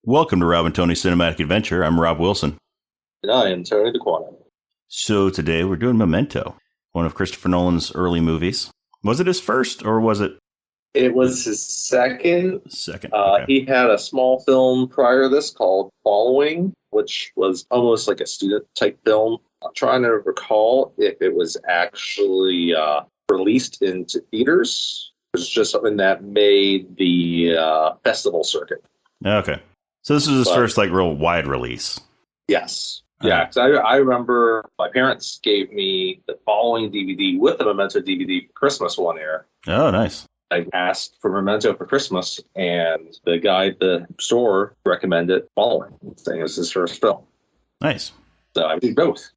Welcome to Rob and Tony's Cinematic Adventure. I'm Rob Wilson. And I am Tony DeQuano. So today we're doing Memento, one of Christopher Nolan's early movies. Was it his first, or was it? It was his second. Okay. He had a small film prior to this called Following, which was almost like a student-type film. I'm trying to recall if it was actually released into theaters. It was just something that made the festival circuit. Okay. So this was his first, real wide release. Yes. Yeah, because I remember my parents gave me the Following DVD with the Memento DVD for Christmas one year. Oh, nice. I asked for Memento for Christmas, and the guy at the store recommended Following, saying it was his first film. Nice. So I did both.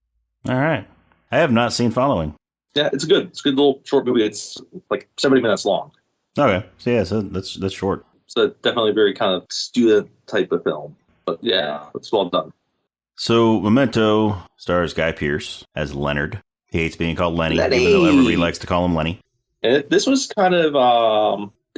All right. I have not seen Following. Yeah, it's good. It's a good little short movie. It's like 70 minutes long. Okay. So that's short. So definitely a very kind of student type of film. But yeah, it's well done. So Memento stars Guy Pearce as Leonard. He hates being called Lenny, even though everybody likes to call him Lenny. And this was kind of,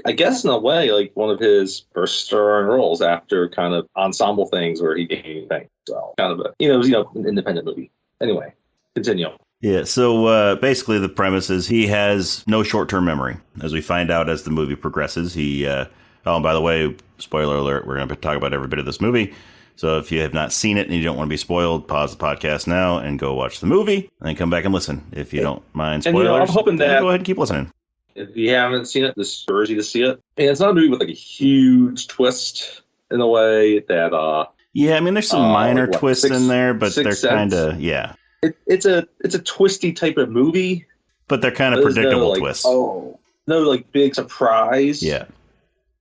I guess in a way, like one of his first starring roles after kind of ensemble things where he gained things. So kind of it was an independent movie. Anyway, continue. Yeah, so basically the premise is he has no short-term memory. As we find out as the movie progresses, he... oh, and by the way, spoiler alert, we're going to talk about every bit of this movie. So if you have not seen it and you don't want to be spoiled, pause the podcast now and go watch the movie, and then come back and listen. If you don't mind spoilers, I'm hoping that go ahead and keep listening. If you haven't seen it, this spurs you to see it. And it's not a movie with like a huge twist in a way that... yeah, I mean, there's some minor twists in there, but they're kind of, yeah. It's a twisty type of movie. But they're kind of predictable twists. Oh, no, like big surprise. Yeah.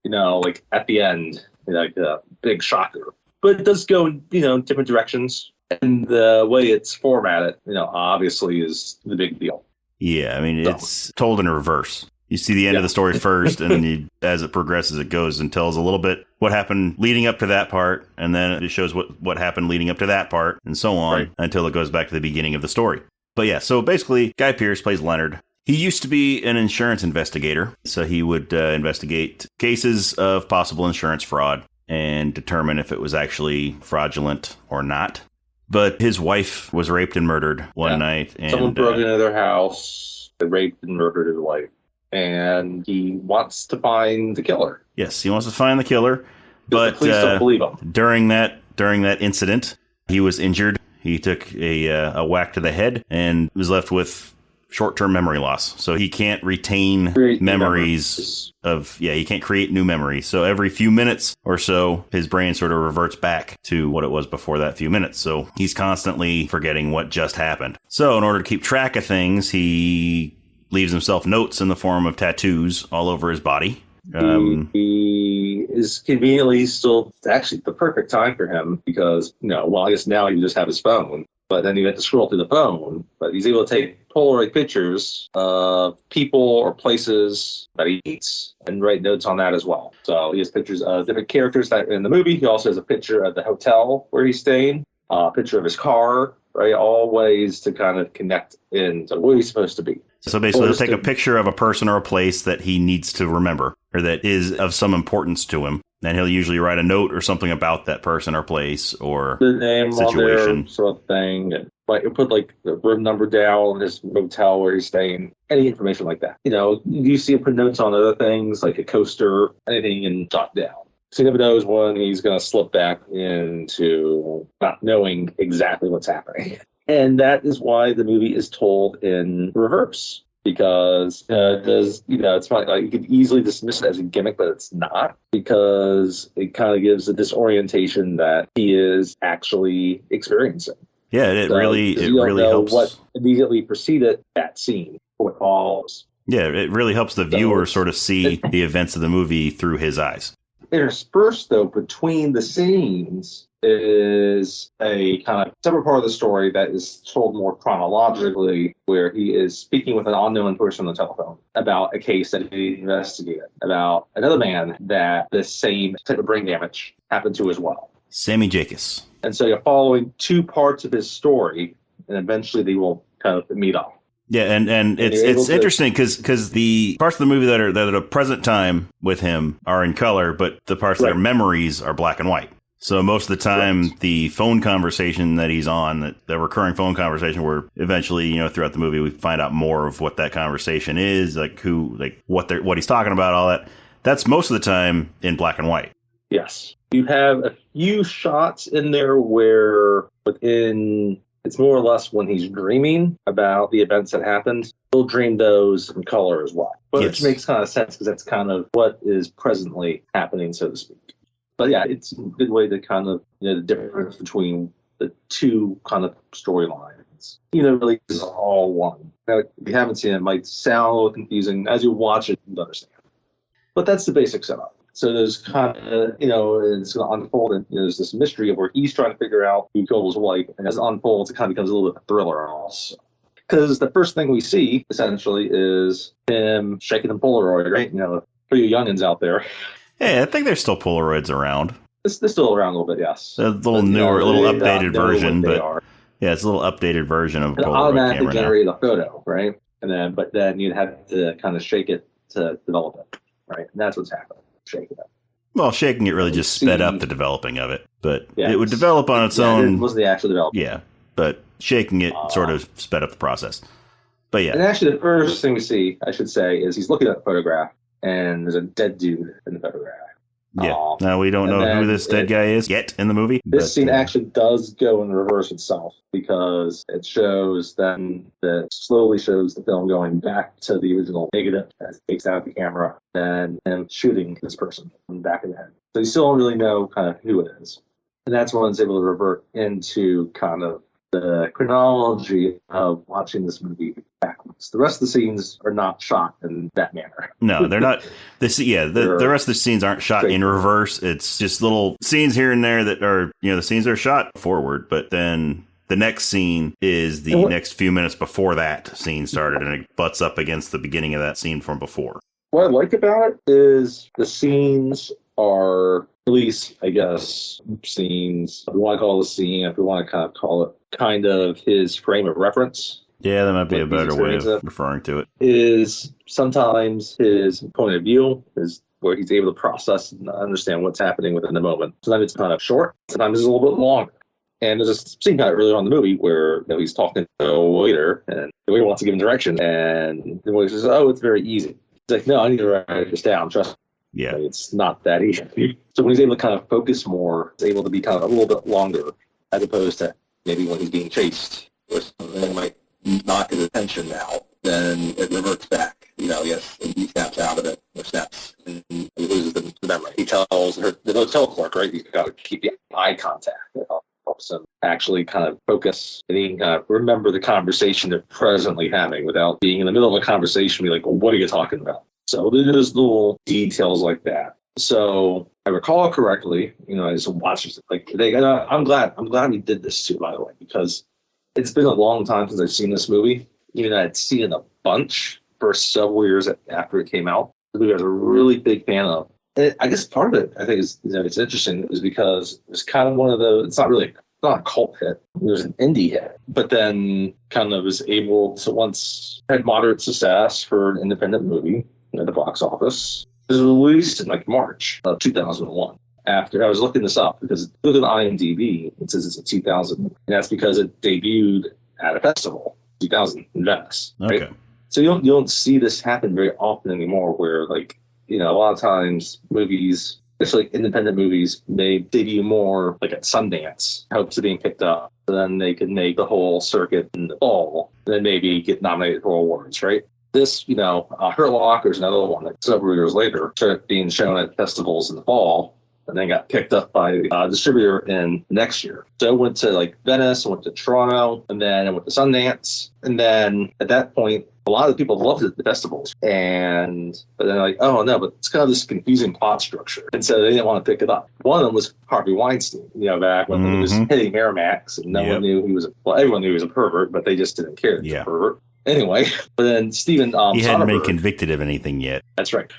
Like at the end, like a big shocker. But it does go in, different directions. And the way it's formatted, obviously is the big deal. Yeah, I mean, it's told in reverse. You see the end of the story first, and then as it progresses, it goes and tells a little bit what happened leading up to that part, and then it shows what happened leading up to that part, and so on, until it goes back to the beginning of the story. But yeah, so basically, Guy Pearce plays Leonard. He used to be an insurance investigator, so he would investigate cases of possible insurance fraud and determine if it was actually fraudulent or not. But his wife was raped and murdered one night. And someone broke into their house, they raped and murdered his wife. And he wants to find the killer. Yes, he wants to find the killer. But the police don't believe him. During that incident, he was injured. He took a whack to the head and was left with short-term memory loss. So he can't retain memories he can't create new memories. So every few minutes or so, his brain sort of reverts back to what it was before that few minutes. So he's constantly forgetting what just happened. So in order to keep track of things, he leaves himself notes in the form of tattoos all over his body. He is conveniently still actually the perfect time for him because, I guess now you just have his phone, but then you have to scroll through the phone. But he's able to take Polaroid pictures of people or places that he eats and write notes on that as well. So he has pictures of different characters that in the movie. He also has a picture of the hotel where he's staying, a picture of his car, right? All ways to kind of connect into where he's supposed to be. So basically, he'll take a picture of a person or a place that he needs to remember or that is of some importance to him. And he'll usually write a note or something about that person or place or the name situation. On there, sort of thing. And put the room number down, his motel where he's staying, any information like that. You see him put notes on other things like a coaster, anything, and jot down. So he never knows when he's going to slip back into not knowing exactly what's happening. And that is why the movie is told in reverse. Because it's fine. Like, you could easily dismiss it as a gimmick, but it's not, because it kind of gives a disorientation that he is actually experiencing. Yeah, it really helps. What immediately preceded that scene, what follows. Yeah, it really helps the viewer sort of see the events of the movie through his eyes. Interspersed, though, between the scenes is a kind of separate part of the story that is told more chronologically, where he is speaking with an unknown person on the telephone about a case that he investigated, about another man that the same type of brain damage happened to as well. Sammy Jacobs. And so you're following two parts of his story, and eventually they will kind of meet up. Yeah, and it's interesting because the parts of the movie that are at a present time with him are in color, but the parts that are memories are black and white. So most of the time, the phone conversation that he's on, the recurring phone conversation, where eventually, throughout the movie, we find out more of what that conversation is, what he's talking about, all that. That's most of the time in black and white. Yes. You have a few shots in there where it's more or less when he's dreaming about the events that happened. He'll dream those in color as well. But Which makes kind of sense because that's kind of what is presently happening, so to speak. But yeah, it's a good way to kind of, the difference between the two kind of storylines. Really is all one. Now, if you haven't seen it, it might sound a little confusing. As you watch it, you understand. But that's the basic setup. So there's kind of, it's going to unfold, and there's this mystery of where he's trying to figure out who killed his wife. And as it unfolds, it kind of becomes a little bit of a thriller also. Because the first thing we see, essentially, is him shaking a Polaroid, right? For you youngins out there. Hey, I think there's still Polaroids around. They're still around a little bit, yes. A little newer, a little updated version, but yeah, it's a little updated version of a Polaroid automatically camera generate a photo, right? But then you'd have to kind of shake it to develop it, right? And that's what's happening, shaking it. Well, shaking it really just sped up the developing of it, but it would develop on its own. It wasn't the actual development. Yeah, but shaking it sort of sped up the process. But yeah. And actually, the first thing we see, I should say, is he's looking at the photograph, and there's a dead dude in the photograph. Yeah. Now, we don't know who this dead guy is yet in the movie. This scene actually does go in reverse itself, because it shows then that slowly shows the film going back to the original negative as it takes out the camera and him shooting this person in the back of the head. So you still don't really know kind of who it is. And that's when it's able to revert into kind of the chronology of watching this movie backwards. The rest of the scenes are not shot in that manner. No, they're not. The rest of the scenes aren't shot in reverse. It's just little scenes here and there that are, the scenes are shot forward, but then the next scene is the next few minutes before that scene started, and it butts up against the beginning of that scene from before. What I like about it is the scenes are, at least, I guess, scenes. If we want to call it a scene, if we want to kind of call it kind of his frame of reference. Yeah, that might be a better way of referring to it. Is sometimes his point of view is where he's able to process and understand what's happening within the moment. Sometimes it's kind of short, sometimes it's a little bit longer. And there's a scene kind of earlier on in the movie where he's talking to a waiter, and the waiter wants to give him direction, and the waiter says, "Oh, it's very easy." He's like, "No, I need to write this down. Trust me." Yeah, it's not that easy. So when he's able to kind of focus more, he's able to be kind of a little bit longer, as opposed to maybe when he's being chased or something might knock his attention out, then it reverts back. Yes, he snaps out of it, or snaps, and he loses the memory. He tells the hotel clerk, right, you've got to keep the eye contact. It helps him actually kind of focus, and he can kind of remember the conversation they're presently having without being in the middle of a conversation, be like, well, what are you talking about? So there's little details like that. So I recall correctly, I just watched it like today. And I'm glad we did this too, by the way, because it's been a long time since I've seen this movie. Even I'd seen it a bunch for several years after it came out. The movie I was a really big fan of. And I guess part of it, I think, is it's interesting, is because it's kind of one of the. It's not a cult hit. It was an indie hit, but then kind of was able to once had moderate success for an independent movie at the box office. It was released in March of 2001. After I was looking this up, because look at IMDb, it says it's a 2000, and that's because it debuted at a festival, 2000 in Venice. Right? Okay. So you don't see this happen very often anymore, where a lot of times movies, especially independent movies, may debut more at Sundance, hopes of being picked up, so then they can make the whole circuit in the fall, and then maybe get nominated for awards, right? This, Hurt Locker is another one that several years later started being shown at festivals in the fall, and then got picked up by a distributor in next year. So it went to Venice, went to Toronto, and then it went to Sundance. And then at that point, a lot of people loved it at the festivals. But then they're like, oh no, but it's kind of this confusing plot structure. And so they didn't want to pick it up. One of them was Harvey Weinstein, back when he was hitting Miramax, and no one knew he was, everyone knew he was a pervert, but they just didn't care he was a pervert. Anyway, but then Steven he hadn't been convicted of anything yet. That's right.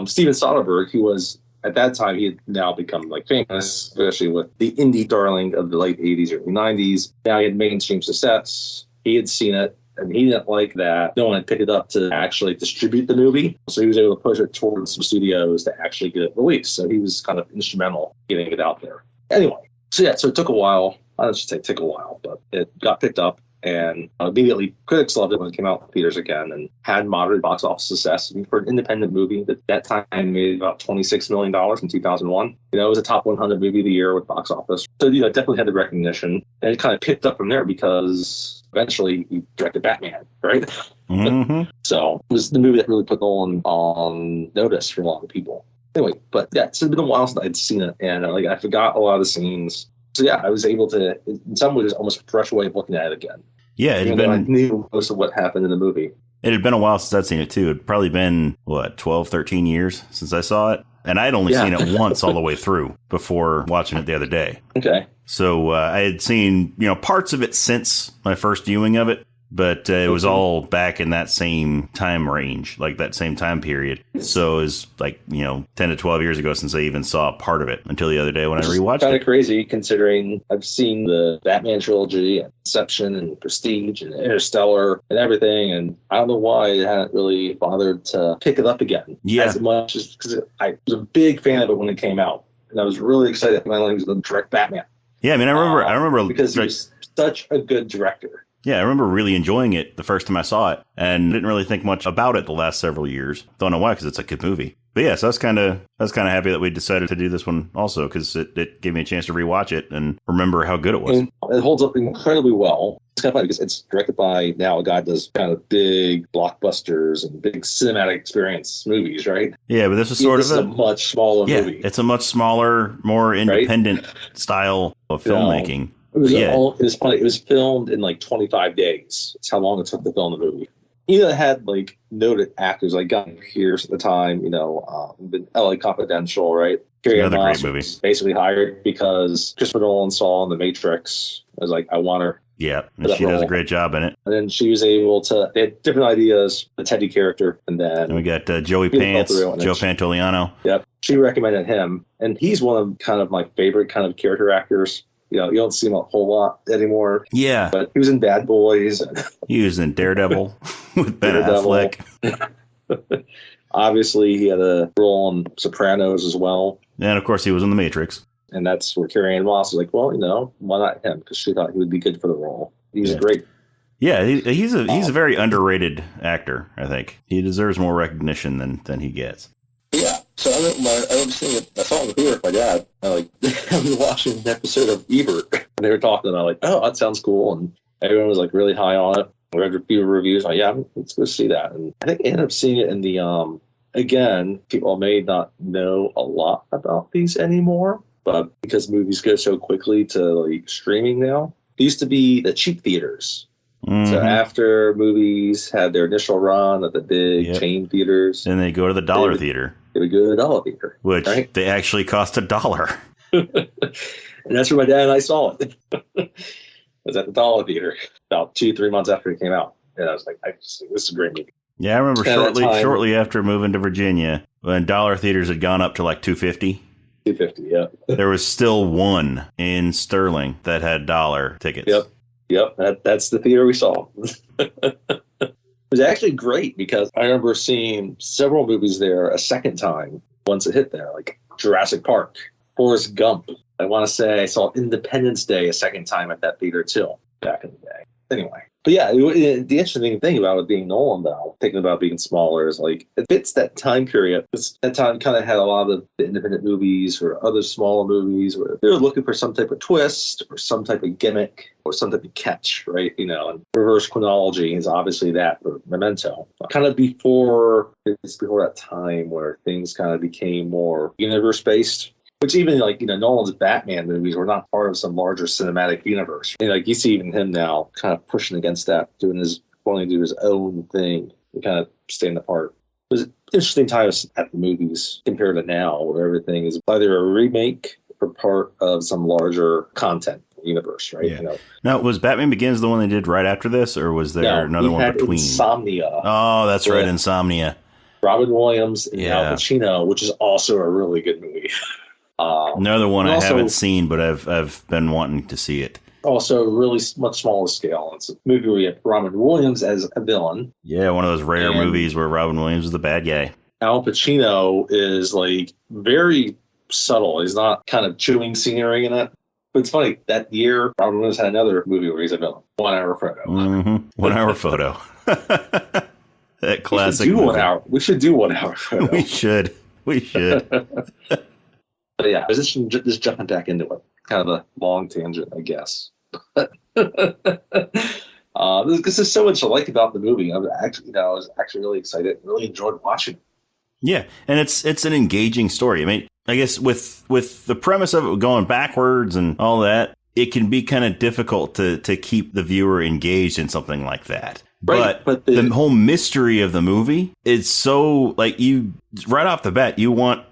Steven Soderbergh, who was, at that time, he had now become famous, especially with the indie darling of the late 80s, early 90s. Now he had mainstream success. He had seen it, and he didn't like that no one had picked it up to actually distribute the movie. So he was able to push it towards some studios to actually get it released. So he was kind of instrumental in getting it out there. Anyway, so it took a while. I don't say it took a while, but it got picked up. And immediately, critics loved it when it came out in theaters again and had moderate box office success. I mean, for an independent movie, at that time made about $26 million in 2001. It was a top 100 movie of the year with box office. So, it definitely had the recognition. And it kind of picked up from there because eventually he directed Batman, right? Mm-hmm. So it was the movie that really put Nolan on notice for a lot of people. Anyway, but yeah, it's been a while since I'd seen it. And I forgot a lot of the scenes. So yeah, I was able to, in some ways, almost a fresh way of looking at it again. Yeah, I knew most of what happened in the movie. It had been a while since I'd seen it, too. It'd probably been, 12, 13 years since I saw it. And I'd only seen it once all the way through before watching it the other day. Okay. So I had seen, parts of it since my first viewing of it. But it was all back in that same time range, like that same time period. So it was like, 10 to 12 years ago since I even saw part of it until the other day when I rewatched it. Kind of crazy considering I've seen the Batman trilogy, and Inception and Prestige and Interstellar and everything. And I don't know why I hadn't really bothered to pick it up again as much as because I was a big fan of it when it came out. And I was really excited that finally was going to direct Batman. Yeah, I mean, I remember because he was such a good director. Yeah, I remember really enjoying it the first time I saw it and didn't really think much about it the last several years. Don't know why, because it's a good movie. But yeah, so I was kind of happy that we decided to do this one also because it gave me a chance to rewatch it and remember how good it was. And it holds up incredibly well. It's kind of funny because it's directed by now a guy that does kind of big blockbusters and big cinematic experience movies, right? Yeah, but this is sort of a much smaller movie. It's a much smaller, more independent style of filmmaking. It was funny. It was filmed in like 25 days. That's how long it took to film the movie. It had like noted actors like Guy Pearce at the time, LA Confidential, right? Another great movie. Basically hired because Christopher Nolan saw in The Matrix. I was like, I want her. Yeah, and she does a great job in it. And then she was able to, they had different ideas, the Teddy character, and then we got Joey Pants, Joe Pantoliano. Yep. She recommended him, and he's one of kind of my favorite kind of character actors. You don't see him a whole lot anymore. Yeah. But he was in Bad Boys. He was in Daredevil with Ben Affleck. Obviously, he had a role in Sopranos as well. And, of course, he was in The Matrix. And that's where Carrie Ann Moss was like, well, why not him? Because she thought he would be good for the role. He's great. Yeah, he's a very underrated actor, I think. He deserves more recognition than he gets. Yeah. So I saw it in the theater with my dad. I was watching an episode of Ebert, and they were talking, and I'm like, oh, that sounds cool. And everyone was like really high on it. I read a few reviews. Like, yeah, let's go see that. And I think I ended up seeing it in the, again, people may not know a lot about these anymore, but because movies go so quickly to like streaming now, it used to be the cheap theaters. Mm-hmm. So after movies had their initial run at the big chain theaters, then they go to the dollar theater. They would go to the dollar theater, which they actually cost $1. And that's where my dad and I saw it. It was at the dollar theater about 2-3 months after it came out, and I was like, "This is a great movie." Yeah, I remember shortly after moving to Virginia, when dollar theaters had gone up to like $2.50. $2.50, yeah. There was still one in Sterling that had dollar tickets. Yep. That's the theater we saw. It was actually great because I remember seeing several movies there a second time once it hit there, like Jurassic Park, Forrest Gump. I want to say I saw Independence Day a second time at that theater too, back in the day. Anyway. But yeah, the interesting thing about it being Nolan, though, thinking about being smaller, is like it fits that time period. That time kind of had a lot of the independent movies or other smaller movies where they were looking for some type of twist or some type of gimmick or some type of catch, right? And reverse chronology is obviously that for Memento. Kind of before that time where things kind of became more universe-based. Which even Nolan's Batman movies were not part of some larger cinematic universe. You see even him now kind of pushing against that, wanting to do his own thing and kind of staying apart. It was an interesting time at the movies compared to now, where everything is either a remake or part of some larger content universe, right? Yeah. Now, was Batman Begins the one they did right after this, or was there another one between? Insomnia. Oh, that's right, Insomnia. Robin Williams and Al Pacino, which is also a really good movie. Another one I haven't seen, but I've been wanting to see it. Also, really much smaller scale. It's a movie where you have Robin Williams as a villain. Yeah, one of those rare movies where Robin Williams is the bad guy. Al Pacino is like very subtle. He's not kind of chewing scenery in it. But it's funny, that year, Robin Williams had another movie where he's a villain. 1 Hour Photo. Mm-hmm. 1 Hour Photo. That classic movie. 1 Hour. We should do 1 Hour Photo. We should. But yeah, just jumping back into it. Kind of a long tangent, I guess. This is so much I like about the movie. I was actually really excited. Really enjoyed watching it. Yeah, and it's an engaging story. I mean, I guess with the premise of it going backwards and all that, it can be kind of difficult to keep the viewer engaged in something like that. Right, but the whole mystery of the movie is so, like, you right off the bat, you want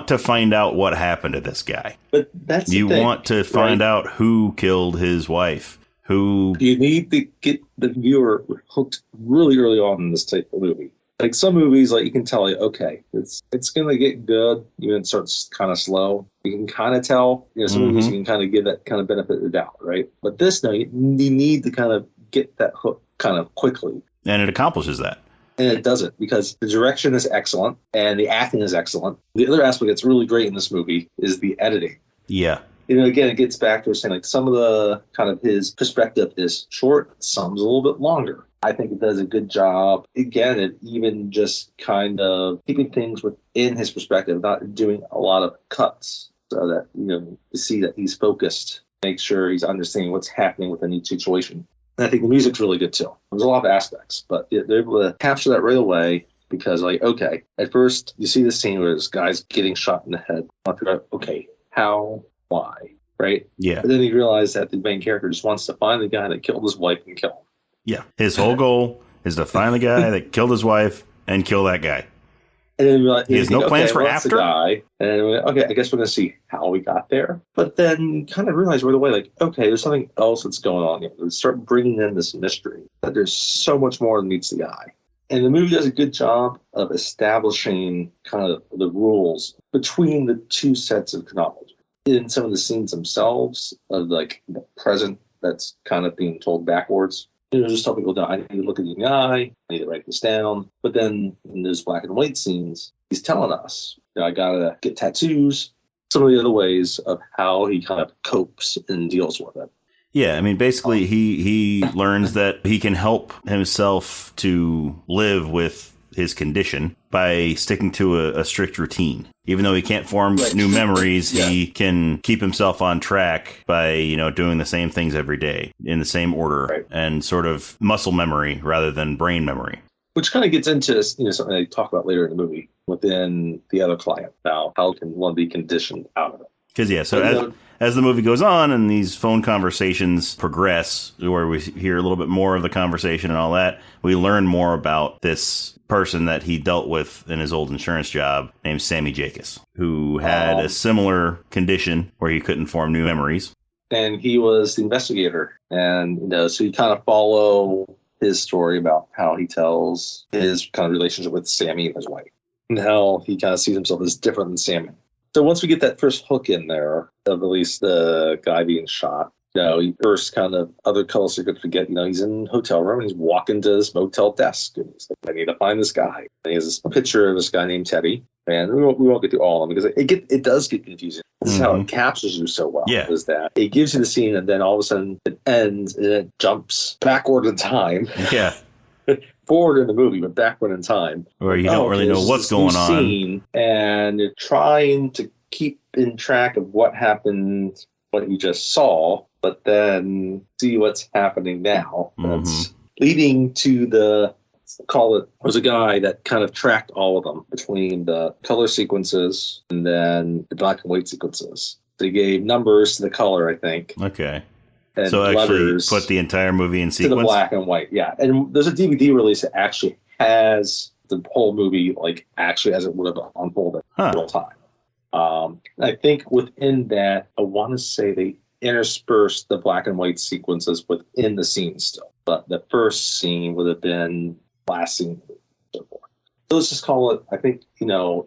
to find out what happened to this guy. But that's you the thing, want to find out who killed his wife. Who you need to get the viewer hooked really early on in this type of movie. Like some movies, like you can tell, okay, it's gonna get good. Even it starts kind of slow. You can kind of tell. Some movies you can kind of give that kind of benefit of the doubt, right? But this, no, you need to kind of get that hook kind of quickly, and it accomplishes that. And it does it because the direction is excellent and the acting is excellent. The other aspect that's really great in this movie is the editing. Yeah. Again, it gets back to saying, like, some of the kind of his perspective is short, some's a little bit longer. I think it does a good job, again, at even just kind of keeping things within his perspective, not doing a lot of cuts, so that, to see that he's focused, make sure he's understanding what's happening within each situation. And I think the music's really good, too. There's a lot of aspects, but they're able to capture that right away because, like, okay, at first you see the scene where this guy's getting shot in the head. I figure out, okay, how, why, right? Yeah. But then you realize that the main character just wants to find the guy that killed his wife and kill him. Yeah. His whole goal is to find the guy that killed his wife and kill that guy. And then realize, he has no plans for after. The guy. And then okay, I guess we're going to see how we got there. But then kind of realize right away, like, okay, there's something else that's going on here. Let's start bringing in this mystery. That there's so much more than meets the eye. And the movie does a good job of establishing kind of the rules between the two sets of chronology. In some of the scenes themselves, of like the present that's kind of being told backwards. Just tell people, no, I need to look at you in the eye, I need to write this down. But then in those black and white scenes, he's telling us, I gotta get tattoos, some of the other ways of how he kind of copes and deals with it. Yeah, I mean, basically, he learns that he can help himself to live with his condition by sticking to a strict routine. Even though he can't form new memories, he can keep himself on track by, doing the same things every day in the same order and sort of muscle memory rather than brain memory. Which kind of gets into, something they talk about later in the movie within the other client. Now, how can one be conditioned out of it? Because, as the movie goes on and these phone conversations progress, where we hear a little bit more of the conversation and all that, we learn more about this person that he dealt with in his old insurance job named Sammy Jacobs, who had a similar condition where he couldn't form new memories. And he was the investigator. And, so you kind of follow his story about how he tells his kind of relationship with Sammy and his wife, and how he kind of sees himself as different than Sammy. So once we get that first hook in there of at least the guy being shot, he first kind of other colors you could forget, he's in a hotel room and he's walking to his motel desk and he's like, I need to find this guy. And he has this picture of this guy named Teddy. And we won't get through all of them because it does get confusing. This is how it captures you so well. Yeah. Is that it gives you the scene and then all of a sudden it ends and it jumps backward in time. Yeah. Forward in the movie, but backward in time. Where you don't really know what's going on. Scene, and you're trying to keep in track of what happened, what you just saw, but then see what's happening now. That's leading to was a guy that kind of tracked all of them between the color sequences and then the black and white sequences. They gave numbers to the color, I think. Okay. And so actually put the entire movie in sequence? To the black and white, yeah. And there's a DVD release that actually has the whole movie, like, actually as it would have unfolded in real time. I think within that, I want to say they interspersed the black and white sequences within the scene still. But the first scene would have been last scene. So let's just call it, I think,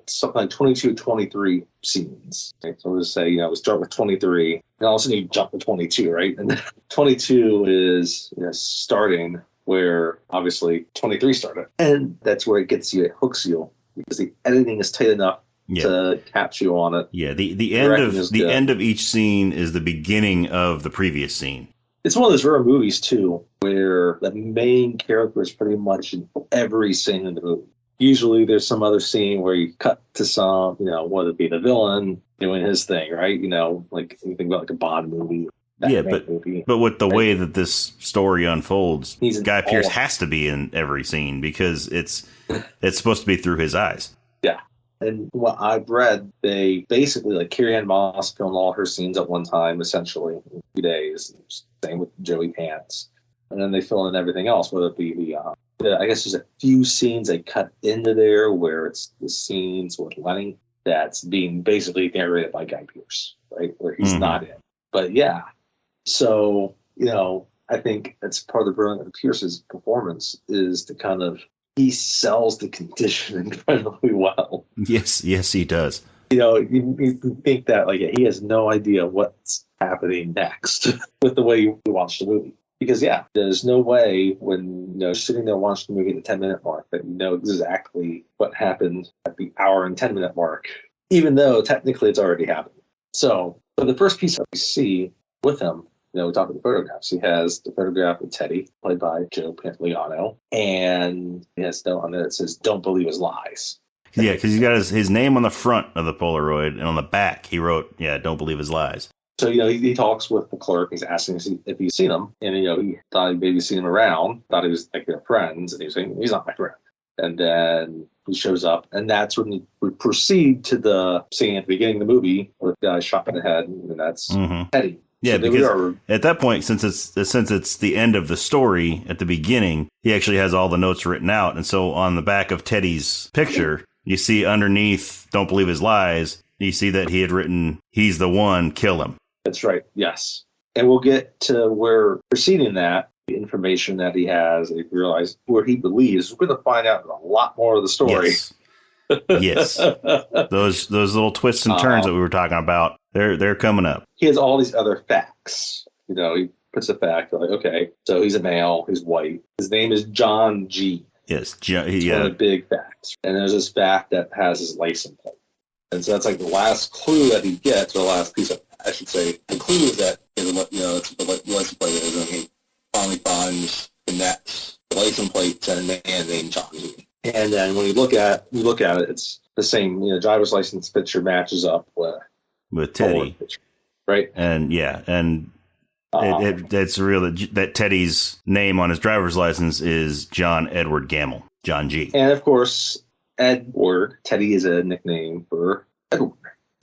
something like 22, 23 scenes. Right? So we'll just say, we start with 23, and all of a sudden you jump to 22, right? And then 22 is starting where, obviously, 23 started. And that's where it gets you, it hooks you, because the editing is tight enough to catch you on it. Yeah, the end of each scene is the beginning of the previous scene. It's one of those rare movies too, where the main character is pretty much in every scene in the movie. Usually there's some other scene where you cut to some, whether it be the villain doing his thing, right? Like you think about like a Bond movie. But with the way that this story unfolds, Guy Pearce has to be in every scene because it's supposed to be through his eyes. Yeah. And what I've read, they basically, like, Carrie-Anne Moss filmed all her scenes at one time, essentially, in 2 days. Same with Joey Pants. And then they fill in everything else, whether it be I guess there's a few scenes they cut into there where it's the scenes with Lenny that's being basically narrated by Guy Pearce, right? Where he's not in. But yeah. So, I think that's part of the brilliance of Pearce's performance is to kind of, he sells the condition incredibly well. Yes, he does. You think that like he has no idea what's happening next with the way you watch the movie. Because there's no way when sitting there watching the movie at the 10-minute mark that you know exactly what happened at the hour and 10-minute mark, even though technically it's already happened. So the first piece that we see with him, we talk about the photographs. He has the photograph of Teddy, played by Joe Pantoliano, and he has note on it that says, "Don't believe his lies." Yeah, because he's got his name on the front of the Polaroid, and on the back he wrote, "Don't believe his lies." So, he talks with the clerk. He's asking if he's seen him. And, he thought he'd maybe seen him around, thought he was like their friends. And he's saying, he's not my friend. And then he shows up. And that's when we proceed to the scene at the beginning of the movie where the guy shot in the head. And that's Teddy. Yeah, so because at that point, since it's the end of the story at the beginning, he actually has all the notes written out. And so on the back of Teddy's picture, you see underneath, "Don't believe his lies," you see that he had written, "He's the one, kill him." That's right. Yes. And we'll get to where preceding that, the information that he has, he realized where he believes. We're going to find out a lot more of the story. Yes. Those little twists and turns that we were talking about, they're coming up. He has all these other facts. He puts a fact like, okay, so he's a male, he's white. His name is John G. Yes. It's one of the big facts. And there's this fact that has his license plate. And so that's like the last clue that he gets, or the last piece of, I should say, the clue is that, it's the license plate is, and he finally finds, connects the license plate to a man named John G. And then when you look at it, it's the same, driver's license picture matches up with Teddy. Picture, right? And it's real that Teddy's name on his driver's license is John Edward Gamble, John G. And of course, Edward, Teddy is a nickname for Edward.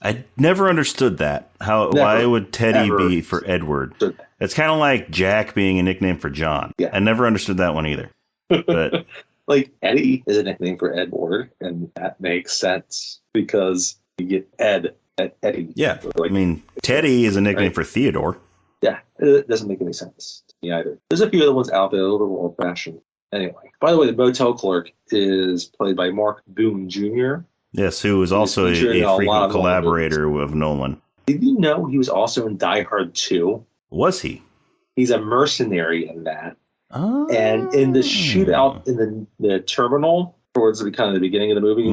I never understood that. Why would Teddy be for Edward? It's kind of like Jack being a nickname for John. Yeah. I never understood that one either. But like Eddie is a nickname for Edward, and that makes sense because you get Eddie. Yeah. Teddy is a nickname for Theodore. Yeah. It doesn't make any sense to me either. There's a few other ones out there, a little bit old fashioned. Anyway, by the way, the motel clerk is played by Mark Boone Jr. Yes, who was also a frequent collaborator of Nolan. Did you know he was also in Die Hard 2? Was he? He's a mercenary in that. Oh. And in the shootout in the terminal towards the kind of the beginning of the movie,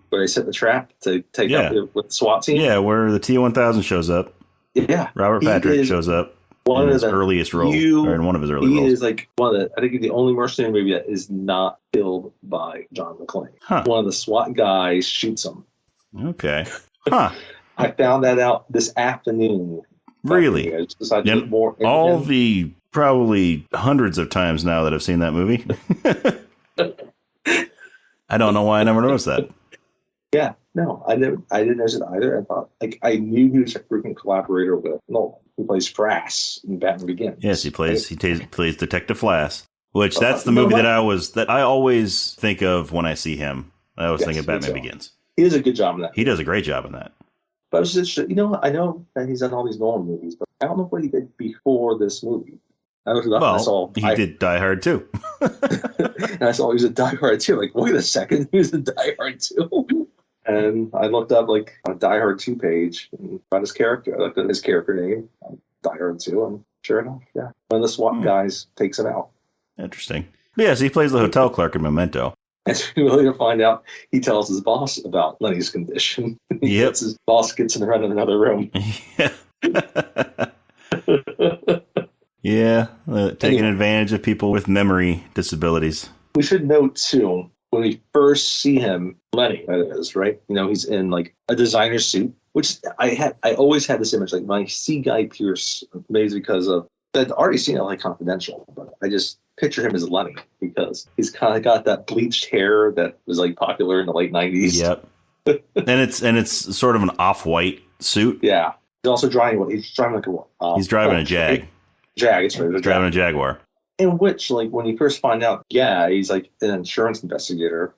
where they set the trap to take out with the SWAT team. Yeah, where the T-1000 shows up. Yeah. Robert Patrick shows up. One of his earliest roles, or in one of his early roles. He is like I think he's the only mercenary movie that is not killed by John McClane. Huh. One of the SWAT guys shoots him. Okay. Huh. I found that out this afternoon. Really? I just decided to look more into all the probably hundreds of times now that I've seen that movie. I don't know why I never noticed that. Yeah. No, I didn't notice it either. I thought I knew he was a frequent collaborator with Nolan. He plays Frass in Batman Begins. Yes, he plays Detective Flass, which that's the movie that I always think of when I see him. I always think of Batman Begins. He does a good job in that. He does a great job in that. But I was just, I know that he's done all these Nolan movies, but I don't know what he did before this movie. He did Die Hard 2. And I saw he was in Die Hard 2. Like, wait a second, he was in Die Hard 2. And I looked up like on a Die Hard 2 page and found his character. I looked at his character name on Die Hard 2, and sure enough, one of the SWAT guys takes him out. Interesting. But yes, he plays the hotel clerk in Memento. And we later find out he tells his boss about Lenny's condition. His boss gets in front of another room. Yeah, taking advantage of people with memory disabilities. We should note, too, when we first see him, Lenny, that is, right? He's in like a designer suit, which I always had this image, like when I see Guy Pearce, maybe because of, I'd already seen it like Confidential, but I just picture him as Lenny because he's kind of got that bleached hair that was like popular in the late 90s. Yep. and it's sort of an off-white suit. Yeah. He's also driving he's driving like a he's driving a Jag. It's right. He's driving a Jaguar. In which, like, when you first find out, he's like an insurance investigator.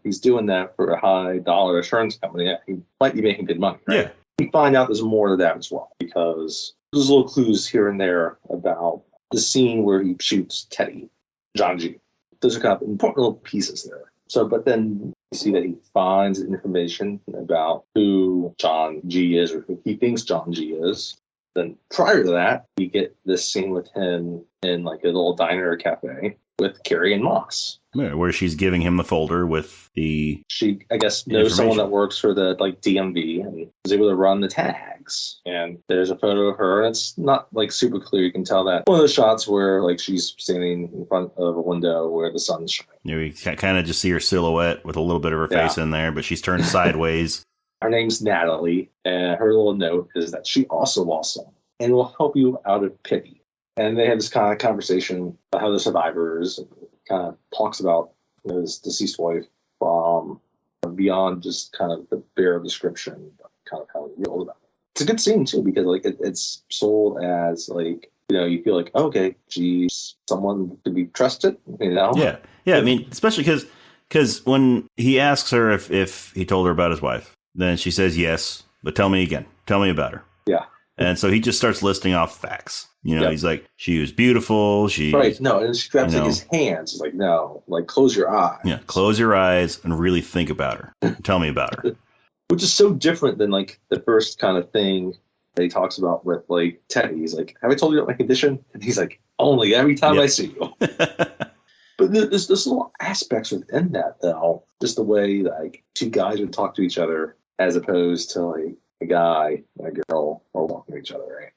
He's doing that for a high-dollar insurance company. Yeah, he might be making good money, right? Yeah. You find out there's more to that as well, because there's little clues here and there about the scene where he shoots Teddy, John G. Those are kind of important little pieces there. So, but then you see that he finds information about who John G is, or who he thinks John G is. Then prior to that, we get this scene with him in like a little diner or cafe with Carrie Ann Moss. Yeah, where she's giving him the folder with She, I guess, knows someone that works for the like DMV and is able to run the tags. And there's a photo of her, and it's not like super clear. You can tell that one of the shots where like she's standing in front of a window where the sun's shining. Yeah, we kind of just see her silhouette with a little bit of her face in there, but she's turned sideways. Her name's Natalie, and her little note is that she also lost someone and will help you out of pity. And they have this kind of conversation about how they're survivors, and kind of talks about his deceased wife from beyond just kind of the bare description, but kind of how he feels about it. It's a good scene too, because like it's sold as like, you feel like, okay, she's someone to be trusted, Yeah. I mean, especially because when he asks her if he told her about his wife, then she says yes, but tell me again. Tell me about her. Yeah. And so he just starts listing off facts. He's like, she was beautiful. Right. No, and she grabs like his hands. He's like, no, like close your eyes. Yeah, close your eyes and really think about her. Tell me about her. Which is so different than like the first kind of thing that he talks about with like Teddy. He's like, have I told you about my condition? And he's like, only every time I see you. But there's little aspects within that, though. Just the way like two guys would talk to each other as opposed to like a guy and a girl are walking to each other, right?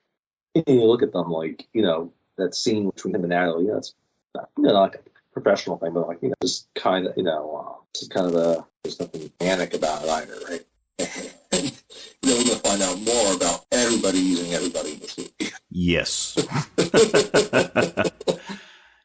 And you look at them like, that scene between him and Natalie, it's not, like a professional thing, but like, just kind of, just kind of there's nothing manic about it either, right? We're going to find out more about everybody using everybody in this movie. Yes.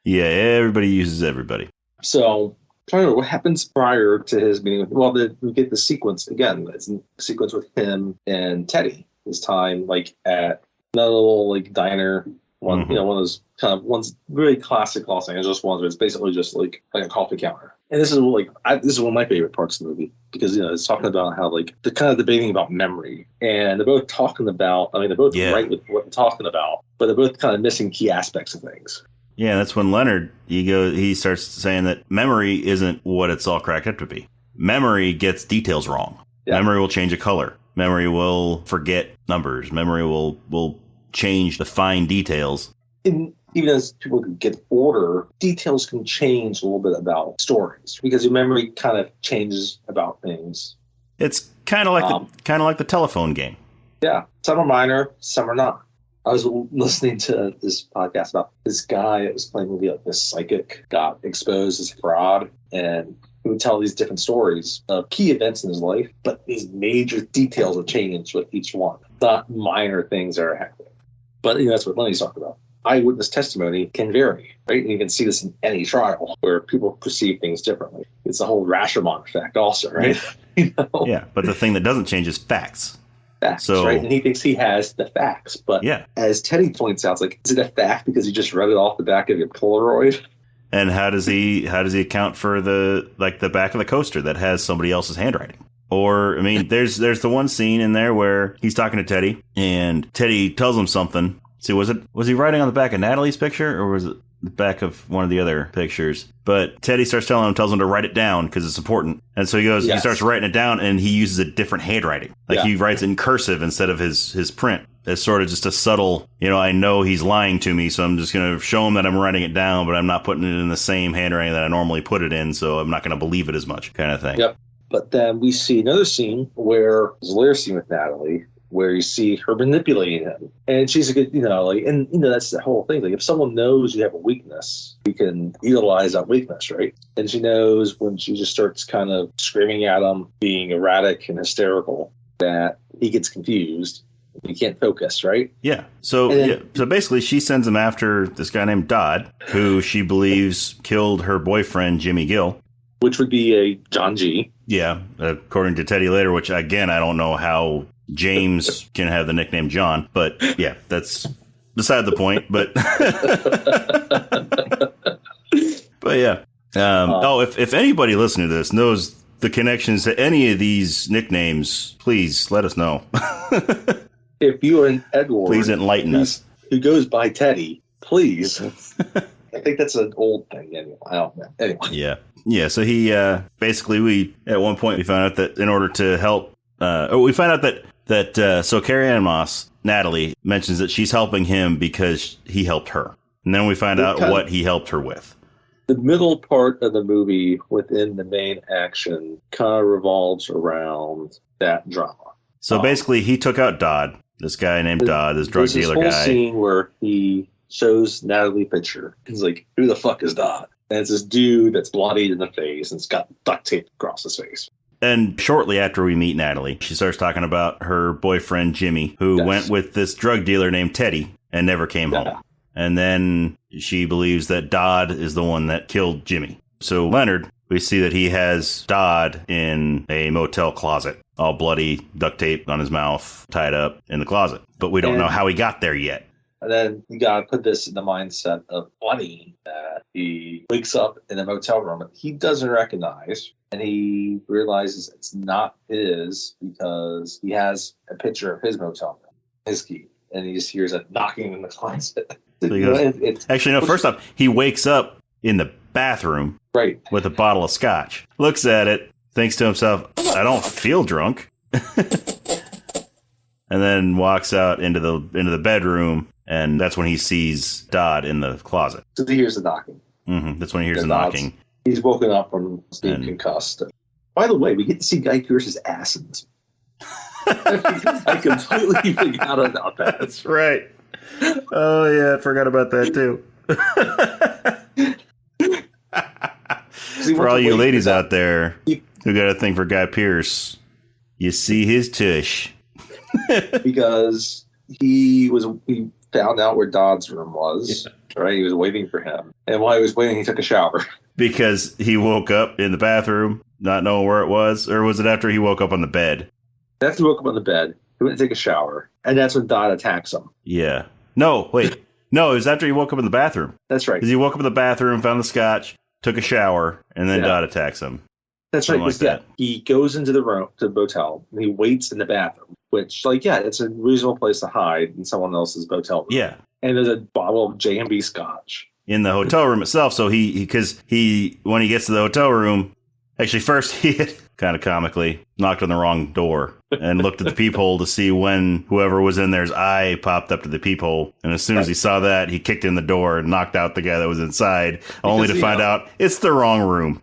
Yeah, everybody uses everybody. So, trying to remember what happens prior to his meeting with, we get the sequence again. It's a sequence with him and Teddy. This time, like at another little like diner, one of those kind of ones, really classic Los Angeles ones, where it's basically just like a coffee counter. And this is this is one of my favorite parts of the movie because it's talking about how like they're kind of debating about memory, and they're both talking about. I mean, they're both right with what they're talking about, but they're both kind of missing key aspects of things. Yeah, that's when Leonard, he starts saying that memory isn't what it's all cracked up to be. Memory gets details wrong. Yeah. Memory will change a color. Memory will forget numbers. Memory will change the fine details. And even as people can get older, details can change a little bit about stories because your memory kind of changes about things. It's kind of like the telephone game. Yeah, some are minor, some are not. I was listening to this podcast about this guy that was playing a movie, like this psychic got exposed as fraud, and he would tell these different stories of key events in his life, but these major details would change with each one, not minor things that are happening. But that's what Lenny's talking about. Eyewitness testimony can vary, right? And you can see this in any trial where people perceive things differently. It's the whole Rashomon effect also, right? Yeah, but the thing that doesn't change is facts. Facts, right? And he thinks he has the facts. But as Teddy points out, it's like, is it a fact because you just read it off the back of your Polaroid? And how does he account for the back of the coaster that has somebody else's handwriting? Or, I mean, there's the one scene in there where he's talking to Teddy, and Teddy tells him something. See, was he writing on the back of Natalie's picture, or was it the back of one of the other pictures. But Teddy tells him to write it down because it's important. And so he starts writing it down, and he uses a different handwriting. Like he writes it in cursive instead of his print. It's sort of just a subtle, I know he's lying to me, so I'm just going to show him that I'm writing it down, but I'm not putting it in the same handwriting that I normally put it in, so I'm not going to believe it as much, kind of thing. Yep. But then we see another scene where there's a later scene with Natalie, where you see her manipulating him. And she's a good, that's the whole thing. Like, if someone knows you have a weakness, you can utilize that weakness, right? And she knows when she just starts kind of screaming at him, being erratic and hysterical, that he gets confused. He can't focus, right? Yeah. So basically, she sends him after this guy named Dodd, who she believes killed her boyfriend, Jimmy Gill. Which would be a John G. Yeah. According to Teddy later, which, again, I don't know how James can have the nickname John, but yeah, that's beside the point. But but yeah. If anybody listening to this knows the connections to any of these nicknames, please let us know. If you are an Edward, please enlighten us. Who goes by Teddy, please. I think that's an old thing anyway. I don't know. Anyway. Yeah. Yeah. So he basically, at one point, we found out that in order to help, we find out that Carrie Ann Moss, Natalie, mentions that she's helping him because he helped her. And then we find out what he helped her with. The middle part of the movie within the main action kind of revolves around that drama. So basically, he took out Dodd, this guy named Dodd, this drug dealer guy. There's this whole scene where he shows Natalie a picture. He's like, who the fuck is Dodd? And it's this dude that's bloodied in the face and it's got duct tape across his face. And shortly after we meet Natalie, she starts talking about her boyfriend, Jimmy, who went with this drug dealer named Teddy and never came home. And then she believes that Dodd is the one that killed Jimmy. So Leonard, we see that he has Dodd in a motel closet, all bloody, duct tape on his mouth, tied up in the closet. But we don't know how he got there yet. And then you got to put this in the mindset of Bunny, that he wakes up in a motel room that he doesn't recognize. And he realizes it's not his because he has a picture of his motel room, his key. And he just hears a knocking in the closet. So he goes, actually, no, first off, he wakes up in the bathroom with a bottle of scotch, looks at it, thinks to himself, I don't feel drunk. And then walks out into the bedroom, and that's when he sees Dodd in the closet. So he hears the knocking. Mm-hmm. That's when he hears the knocking. He's woken up from being concussed. By the way, we get to see Guy Pearce's ass in this. I completely forgot about that. That's right. Oh, yeah, I forgot about that, too. For all you ladies out there who got a thing for Guy Pearce, you see his tush. Because he found out where Dodd's room was, right? He was waiting for him. And while he was waiting, he took a shower. Because he woke up in the bathroom, not knowing where it was? Or was it after he woke up on the bed? After he woke up on the bed, he went to take a shower. And that's when Dodd attacks him. Yeah. No, wait. No, it was after he woke up in the bathroom. That's right. Because he woke up in the bathroom, found the scotch, took a shower, and then Dodd attacks him. That's right. Like that. He goes into the room, to the motel, and he waits in the bathroom, which, it's a reasonable place to hide in someone else's motel room. Yeah. And there's a bottle of J&B scotch. In the hotel room itself. So when he gets to the hotel room, actually first he had, kind of comically, knocked on the wrong door and looked at the peephole to see when whoever was in there's eye popped up to the peephole. And as soon as he saw that, he kicked in the door and knocked out the guy that was inside, only to find out it's the wrong room.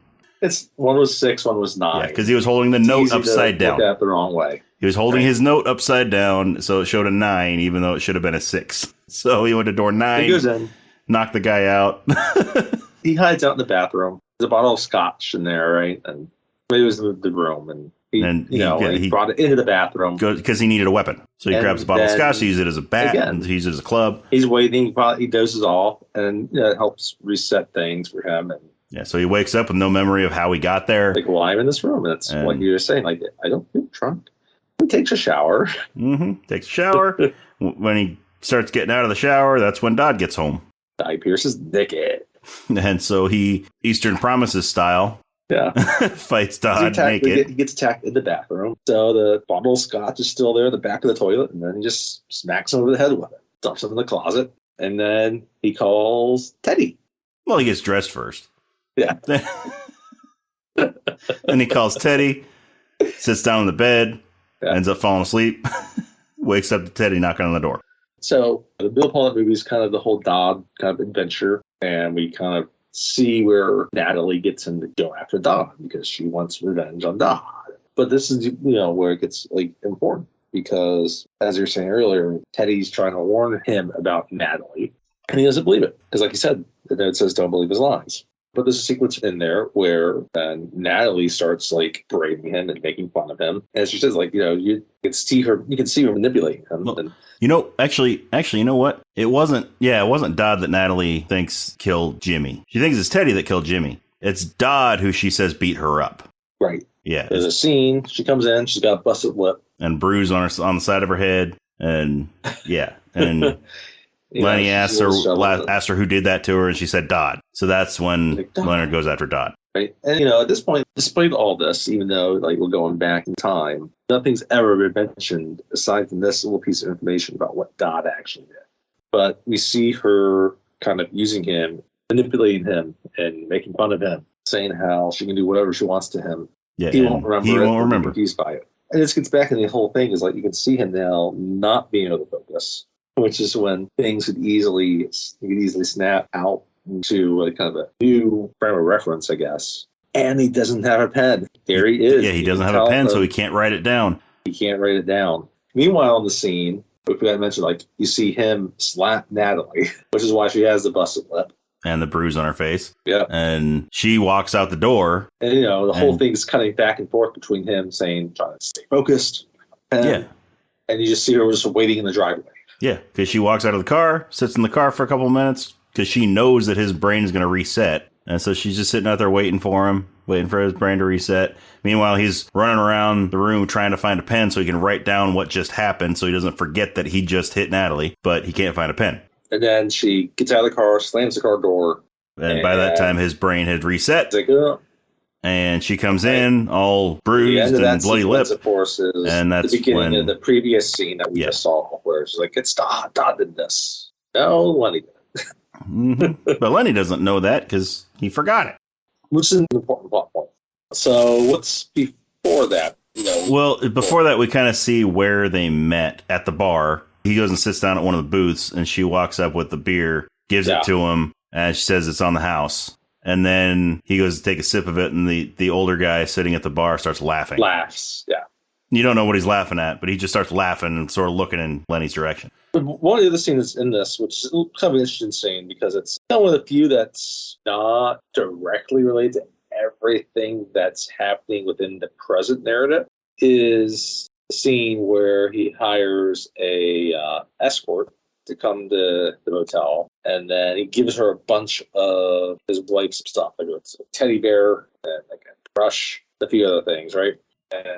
One was 6, one was 9. Yeah, because he was holding the note upside down. Look at the wrong way. He was holding his note upside down, so it showed a 9, even though it should have been a 6. So he went to door 9. He goes in. Knocked the guy out. He hides out in the bathroom. There's a bottle of scotch in there, right? And maybe it was the room. And he brought it into the bathroom. Because he needed a weapon. So he grabs a bottle of scotch, he uses it as a bat, and he uses it as a club. He's waiting. He doses off, and it helps reset things for him. And so he wakes up with no memory of how he got there. Like, well, I'm in this room. And that's what you're saying. Like, I don't feel drunk. He takes a shower. Mm-hmm. Takes a shower. When he starts getting out of the shower, that's when Dodd gets home. Guy Pearce is naked. And so he, Eastern Promises style, fights Dodd naked. He gets attacked in the bathroom. So the bottle of scotch is still there in the back of the toilet, and then he just smacks him over the head with it. Dumps him in the closet, and then he calls Teddy. Well, he gets dressed first. Yeah. Then he calls Teddy, sits down on the bed, ends up falling asleep, wakes up to Teddy knocking on the door. So the Bill Pullman movie is kind of the whole Dodd kind of adventure, and we kind of see where Natalie gets him to go after Dodd because she wants revenge on Dodd. But this is, where it gets like important because, as you were saying earlier, Teddy's trying to warn him about Natalie, and he doesn't believe it because, like you said, the note says don't believe his lies. But there's a sequence in there where Natalie starts like berating him and making fun of him, and she says, like, you can see her manipulating him. Well, actually, you know what? It wasn't Dodd that Natalie thinks killed Jimmy. She thinks it's Teddy that killed Jimmy. It's Dodd who she says beat her up. Right. Yeah. There's a scene. She comes in. She's got a busted lip and bruise on the side of her head, and and. Lenny asked her who did that to her, and she said Dodd. So that's when Leonard goes after Dodd. Right. And, at this point, despite all this, even though like we're going back in time, nothing's ever been mentioned aside from this little piece of information about what Dodd actually did. But we see her kind of using him, manipulating him, and making fun of him, saying how she can do whatever she wants to him. Yeah, he won't remember. He won't remember. Confused by it. And this gets back in the whole thing is like you can see him now not being able to focus, which is when things could easily snap out into a kind of a new frame of reference, I guess. And he doesn't have a pen. There he is. Yeah, he doesn't have a pen, so he can't write it down. He can't write it down. Meanwhile, in the scene, we forgot to mention, like, you see him slap Natalie, which is why she has the busted lip. And the bruise on her face. Yeah. And she walks out the door. And, the whole thing's cutting back and forth between him saying, trying to stay focused. And you just see her just waiting in the driveway. Yeah, because she walks out of the car, sits in the car for a couple of minutes, because she knows that his brain is going to reset. And so she's just sitting out there waiting for him, waiting for his brain to reset. Meanwhile, he's running around the room trying to find a pen so he can write down what just happened so he doesn't forget that he just hit Natalie, but he can't find a pen. And then she gets out of the car, slams the car door. And by that time, his brain had reset. And she comes in all bruised and bloody lip. Of course, is and that's the beginning of the previous scene that we just saw, where she's like, "It's Dodd did this." No, Lenny did it. Mm-hmm. But Lenny doesn't know that because he forgot it. Which is an important plot point. So what's before that? Well, before that, we kind of see where they met at the bar. He goes and sits down at one of the booths, and she walks up with the beer, gives it to him, and she says it's on the house. And then he goes to take a sip of it, and the older guy sitting at the bar starts laughing. Laughs, yeah. You don't know what he's laughing at, but he just starts laughing and sort of looking in Lenny's direction. But one of the other scenes in this, which is kind of an interesting scene, because it's one of the few that's not directly related to everything that's happening within the present narrative, is the scene where he hires a escort to come to the motel, and then he gives her a bunch of his wife's stuff, like a teddy bear and like a brush, a few other things, right?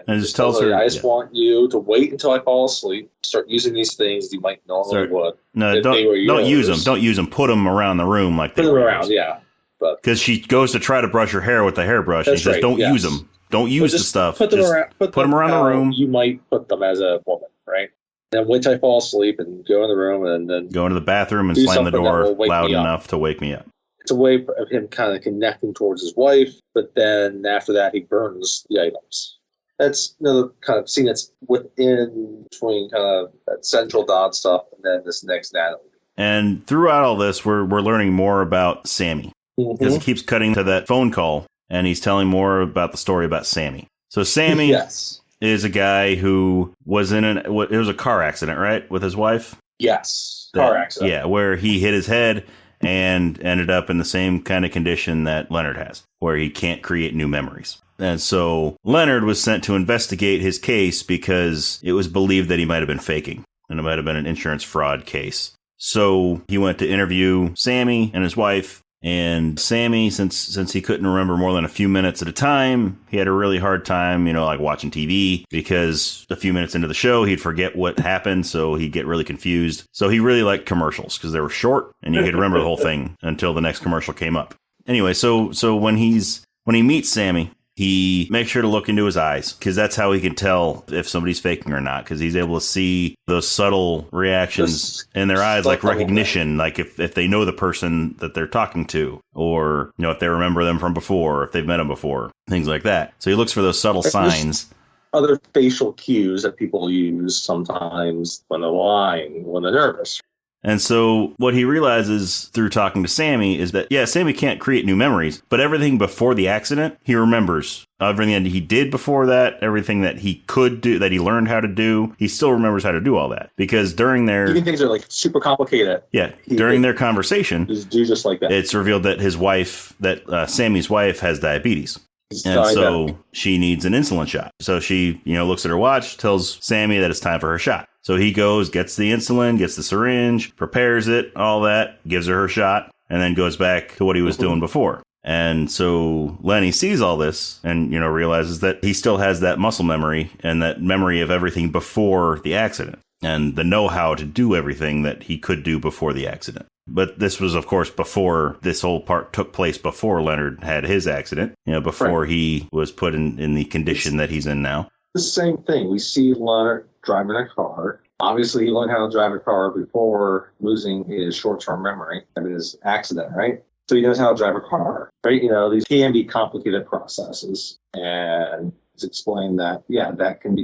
And just tells her, I just want you to wait until I fall asleep, start using these things you might normally would. No, don't use them. Don't use them. Put them around the room like they put them were around, yeah. Because she goes to try to brush her hair with the hairbrush, and he says, "Don't use them. Don't use the stuff. Put them around the room. You might put them as a woman, right? Then wait till I fall asleep and go in the room and then go into the bathroom and slam the door loud enough to wake me up." It's a way of him kind of connecting towards his wife, but then after that, he burns the items. That's another kind of scene that's within between kind of that central Dodd stuff and then this next Natalie. And throughout all this, we're learning more about Sammy. Because it keeps cutting to that phone call, and he's telling more about the story about Sammy. So Sammy is a guy who was in it was a car accident, right, with his wife? Yes, car accident. Yeah, where he hit his head and ended up in the same kind of condition that Leonard has, where he can't create new memories. And so Leonard was sent to investigate his case because it was believed that he might have been faking, and it might have been an insurance fraud case. So he went to interview Sammy and his wife. And Sammy, since he couldn't remember more than a few minutes at a time, he had a really hard time, like watching TV, because a few minutes into the show, he'd forget what happened, so he'd get really confused. So he really liked commercials because they were short and you could remember the whole thing until the next commercial came up. Anyway, so when he meets Sammy, he makes sure to look into his eyes, because that's how he can tell if somebody's faking or not, because he's able to see those subtle reactions in their eyes, like recognition, like if they know the person that they're talking to, or if they remember them from before, or if they've met them before, things like that. So he looks for those subtle signs. Other facial cues that people use sometimes when they're lying, when they're nervous. And so what he realizes through talking to Sammy is that, Sammy can't create new memories, but everything before the accident, he remembers. Everything that he did before that, everything that he could do, that he learned how to do, he still remembers how to do all that. Because during their... Even things are like super complicated. Yeah, during their conversation, do just like that. It's revealed that his wife, Sammy's wife, has diabetes. And so she needs an insulin shot. So she, looks at her watch, tells Sammy that it's time for her shot. So he goes, gets the insulin, gets the syringe, prepares it, all that, gives her shot, and then goes back to what he was doing before. And so Lenny sees all this and, realizes that he still has that muscle memory and that memory of everything before the accident and the know-how to do everything that he could do before the accident. But this was, of course, before this whole part took place, before Leonard had his accident, before he was put in the condition that he's in now. The same thing. We see Leonard driving a car. Obviously, he learned how to drive a car before losing his short-term memory of his accident, right? So he knows how to drive a car, right? These can be complicated processes. And it's explained that,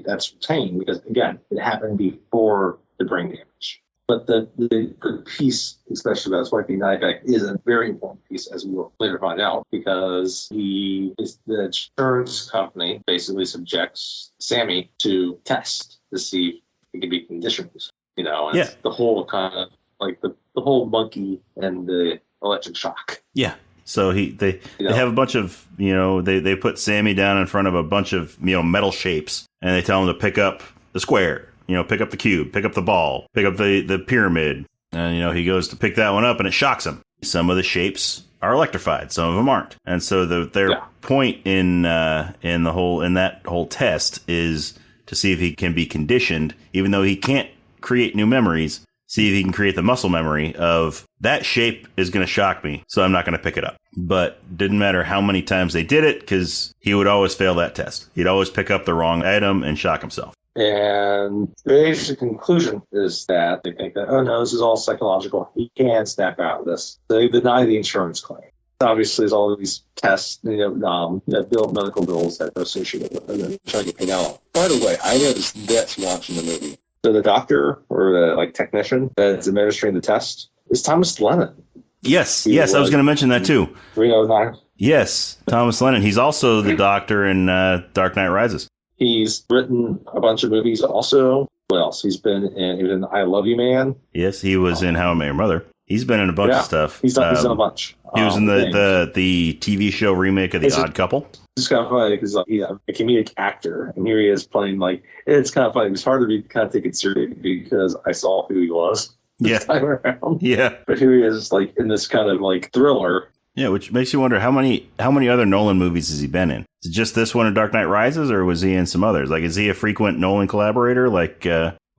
that's retained because, again, it happened before the brain damage. But the piece, especially about his wife being diabetic, is a very important piece, as we will later find out, because the insurance company basically subjects Sammy to test to see if he can be conditioned. And it's the whole kind of like the whole monkey and the electric shock. Yeah. So they have a bunch of, they put Sammy down in front of a bunch of, metal shapes, and they tell him to pick up the square. Pick up the cube, pick up the ball, pick up the pyramid. And, he goes to pick that one up and it shocks him. Some of the shapes are electrified. Some of them aren't. And so their point in that whole test is to see if he can be conditioned, even though he can't create new memories, see if he can create the muscle memory of that shape is going to shock me. So I'm not going to pick it up. But didn't matter how many times they did it, because he would always fail that test. He'd always pick up the wrong item and shock himself. And the basic conclusion is that they think that, oh no, this is all psychological. He can't snap out of this. So they deny the insurance claim. Obviously, there's all of these tests, medical bills that are associated with it, and then trying to get paid out. By the way, I noticed this watching the movie. So the doctor or the technician that's administering the test is Thomas Lennon. Yes, I was going to mention that too. 309. Yes, Thomas Lennon. He's also the doctor in Dark Knight Rises. He's written a bunch of movies also. What else? He was in I Love You Man. Yes, he was in How I Met Your Mother. He's been in a bunch of stuff. He's done a bunch. He was in the TV show remake of The Odd Couple. It's kind of funny because he's a comedic actor, and here he is playing it's kind of funny. It was hard to kind of take it seriously because I saw who he was this time around. Yeah. But here he is in this kind of thriller. Yeah, which makes you wonder how many other Nolan movies has he been in? Is it just this one in Dark Knight Rises, or was he in some others? Is he a frequent Nolan collaborator like